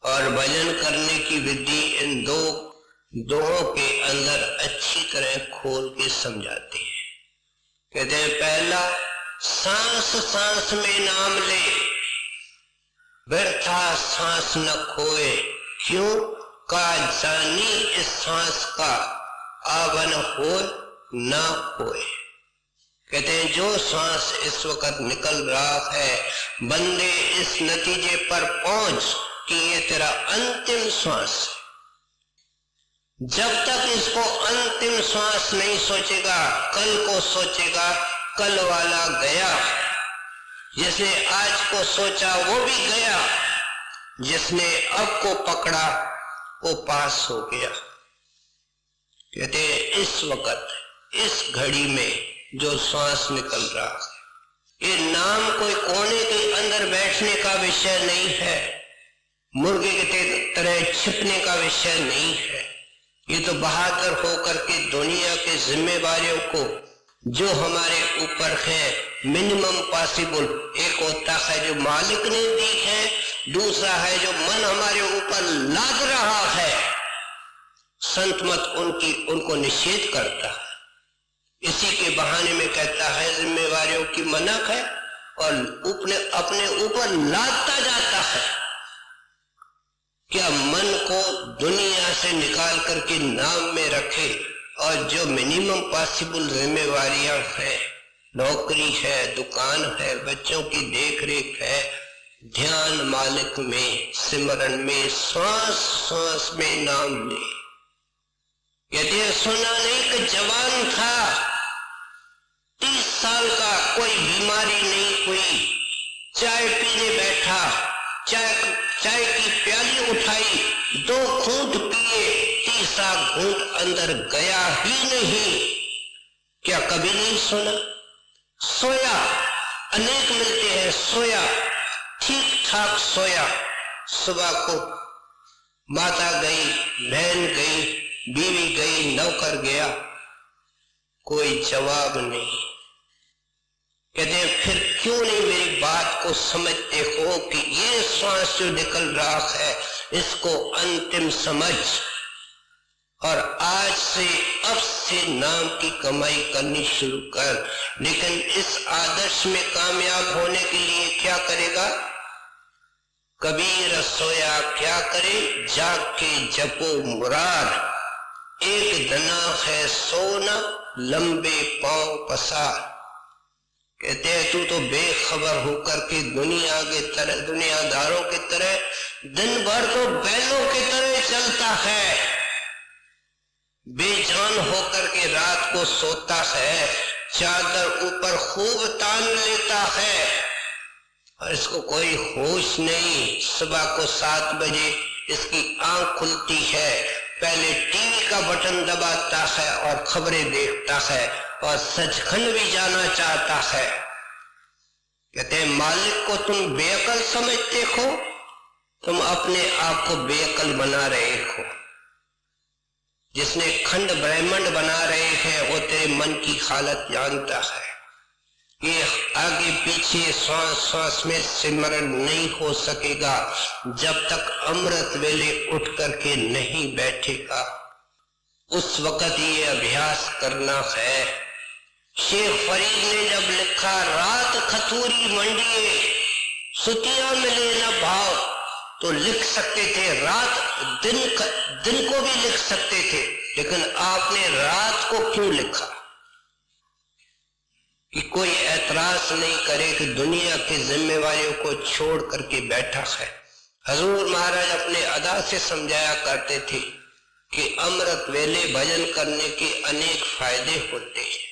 और भजन करने की विधि इन दोहों के अंदर अच्छी तरह खोल के समझाते हैं। कहते हैं पहला, सांस सांस में नाम ले, व्यर्था सांस न खोए, क्यों का जानी इस सांस का आवन हो न होए। कहते हैं जो सांस इस वक्त निकल रहा है, बंदे इस नतीजे पर पहुंच कि ये तेरा अंतिम श्वास है। जब तक इसको अंतिम श्वास नहीं सोचेगा, कल को सोचेगा, कल वाला गया। जिसने आज को सोचा वो भी गया, जिसने अब को पकड़ा वो पास हो गया। कहते हैं इस वक्त, इस घड़ी में जो श्वास निकल रहा है, ये नाम कोई कोने के अंदर बैठने का विषय नहीं है, मुर्गे की तरह छिपने का विषय नहीं है। ये तो बहादुर होकर के दुनिया के जिम्मेवारियों को जो हमारे ऊपर है मिनिमम पॉसिबल, एक होता है जो मालिक ने दी है, दूसरा है जो मन हमारे ऊपर लाद रहा है। संत मत उनको निषेध करता है, इसी के बहाने में कहता है जिम्मेवारियों की मनक है, और अपने ऊपर लादता जाता है। क्या मन को दुनिया से निकाल करके नाम में रखे, और जो मिनिमम पॉसिबल जिम्मेवारियां हैं, नौकरी है, दुकान है, बच्चों की देख रेख है, ध्यान मालिक में, सिमरन में, श्वास श्वास में नाम ले। कहते हैं सुना नहीं कि जवान था 30 साल का, कोई बीमारी नहीं हुई, चाय पीने बैठा, चाय की प्याली उठाई, 2 घूंट पिए, तीसरा घूंट अंदर गया ही नहीं। क्या कभी नहीं सुना? सोया, अनेक मिलते हैं, सोया, ठीक ठाक सोया। सुबह को माता गई, बहन गई, बीवी गई, नौकर गया, कोई जवाब नहीं। कहते हैं फिर क्यों नहीं मेरी बात को समझते हो कि ये श्वास जो निकल रहा है इसको अंतिम समझ। और आज से अब से नाम की कमाई करनी शुरू कर। लेकिन इस आदर्श में कामयाब होने के लिए क्या करेगा? कबीर सोया क्या करे, जाग के जपो मुरार। एक दना है सोना, लंबे पांव पसार। कहते हैं तू तो बेखबर होकर के दुनियादारों की तरह दिन भर तो बैलों की तरह चलता है, बेजान होकर के रात को सोता है, चादर ऊपर खूब तान लेता है और इसको कोई होश नहीं। सुबह को 7 बजे इसकी आंख खुलती है, पहले टीवी का बटन दबाता है और खबरें देखता है और सचखंड भी जाना चाहता है। कहते हैं मालिक को तुम बेअकल समझते हो, तुम अपने आप को बेअकल बना रहे हो। जिसने खंड ब्रह्मांड बना रहे हैं वो तेरे मन की हालत जानता है। ये आगे पीछे श्वास श्वास में सिमरन नहीं हो सकेगा जब तक अमृत वेले उठ करके नहीं बैठेगा। उस वक्त ये अभ्यास करना है। शेख फरीद ने जब लिखा रात खतूरी मंडिये सुतिया मिले न भाव, तो लिख सकते थे रात दिन को भी लिख सकते थे, लेकिन आपने रात को क्यों लिखा? कि कोई ऐतराज नहीं करे कि दुनिया की जिम्मेवारियों को छोड़ करके बैठा है। हजूर महाराज अपने अदा से समझाया करते थे कि अमृत वेले भजन करने के अनेक फायदे होते हैं।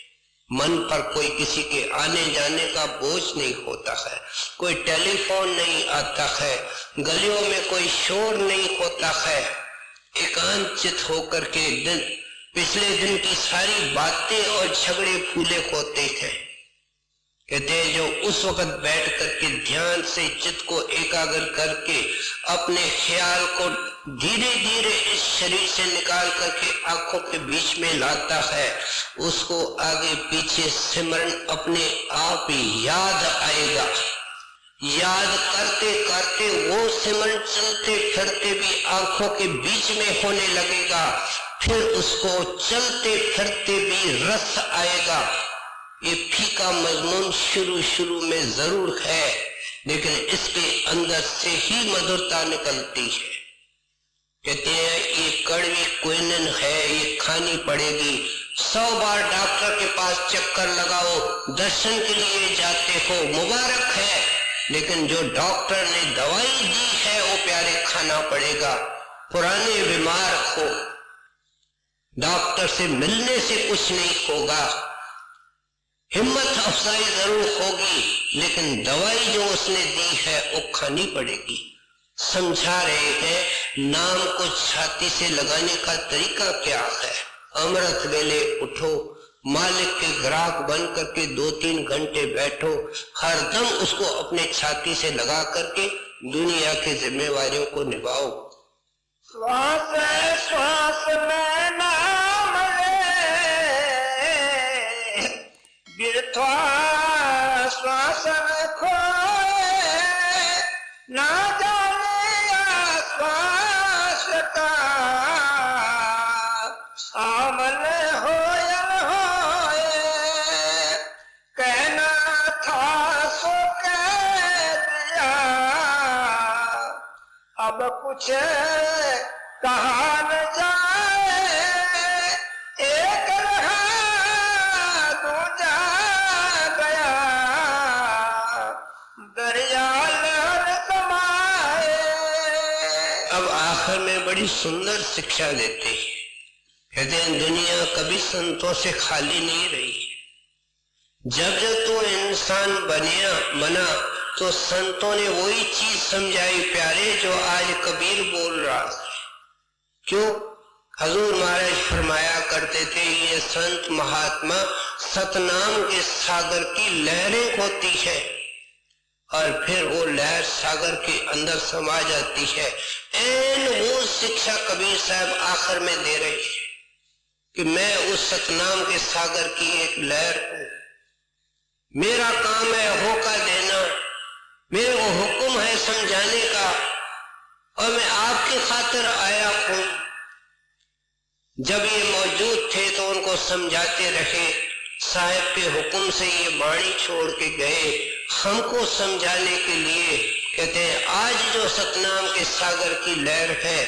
मन पर कोई किसी के आने जाने का बोझ नहीं होता है, कोई टेलीफोन नहीं आता है, गलियों में कोई शोर नहीं होता है। एकांचित होकर के पिछले दिन की सारी बातें और झगड़े फूले होते थे। कहते हैं जो उस वक्त बैठ करके ध्यान से चित्त को एकाग्र करके अपने ख्याल को धीरे धीरे इस शरीर से निकाल करके आंखों के बीच में लाता है, उसको आगे पीछे सिमरन अपने आप ही याद आएगा। याद करते करते वो सिमरन चलते फिरते भी आंखों के बीच में होने लगेगा, फिर उसको चलते फिरते भी रस आएगा। ये फीका मजमून शुरू में जरूर है, लेकिन इसके अंदर से ही मधुरता निकलती है। कहते हैं ये कड़वी क्विनन है, ये खानी पड़ेगी। 100 बार डॉक्टर के पास चक्कर लगाओ, दर्शन के लिए जाते हो, मुबारक है, लेकिन जो डॉक्टर ने दवाई दी है वो प्यारे खाना पड़ेगा। पुराने बीमार हो, डॉक्टर से मिलने से कुछ नहीं होगा, हिम्मत अफजाई जरूर होगी, लेकिन दवाई जो उसने दी है वो खानी पड़ेगी। समझा रहे हैं नाम को छाती से लगाने का तरीका क्या है। अमृत वेले उठो, मालिक के ग्राहक बन करके 2-3 घंटे बैठो, हरदम उसको अपने छाती से लगा करके दुनिया की जिम्मेवारियों को निभाओ। श्वास श्वास में नाम बिरथवा श्वास खोए, ना जाने श्वास का आमल होयल होए। कहना था सो कह दिया, अब कुछ कहा न जाए। एक रहा दूजा गया, दरिया लहर समाए। अब आखिर में बड़ी सुंदर शिक्षा देते हैं। कहते हैं दुनिया कभी संतों से खाली नहीं रही। जब जब तू इंसान बना तो संतों ने वही चीज समझाई प्यारे जो आज कबीर बोल रहा है। क्यों? हजूर महाराज फरमाया करते थे ये संत महात्मा सतनाम के सागर की लहरें होती है और फिर वो लहर सागर के अंदर समा जाती है। एन वो शिक्षा कबीर साहब आखिर में दे रहे हैं कि मैं उस सतनाम के सागर की एक लहर हूं, मेरा काम है होका देना, मेरे को हुक्म है समझाने का और मैं आपकी खातिर आया हूं। जब ये मौजूद थे तो उनको समझाते रहे, साहब के हुक्म से ये वाणी छोड़ के गए हमको समझाने के लिए। कहते हैं आज जो सतनाम के सागर की लहर है,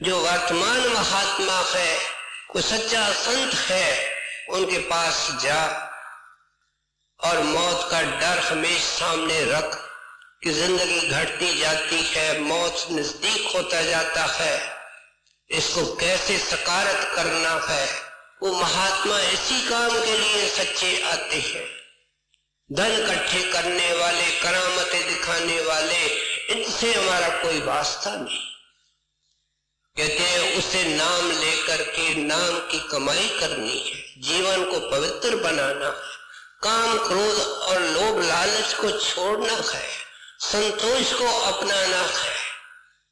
जो वर्तमान महात्मा है, कोई सच्चा संत है, उनके पास जा और मौत का डर हमेशा सामने रख कि जिंदगी घटती जाती है, मौत नजदीक होता जाता है, इसको कैसे सकारत करना है। वो महात्मा इसी काम के लिए सच्चे आते हैं। धन इकट्ठे करने वाले, करामतें दिखाने वाले, इनसे हमारा कोई वास्ता नहीं। कहते हैं उसे नाम लेकर के नाम की कमाई करनी है, जीवन को पवित्र बनाना है, काम क्रोध और लोभ लालच को छोड़ना है, संतोष को अपनाना है,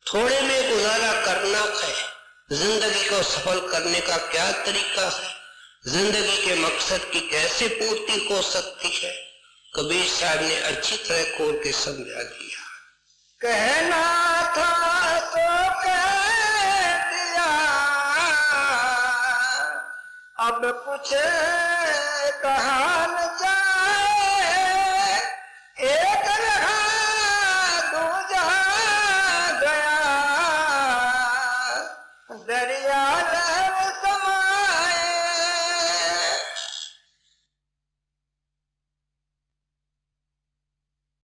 थोड़े में गुजारा करना है। जिंदगी को सफल करने का क्या तरीका है, जिंदगी के मकसद की कैसे पूर्ति हो सकती है, कबीर साहब ने अच्छी तरह खोल के समझा दिया। कहना था तो कह दिया, अब कुछ कहा न जाए।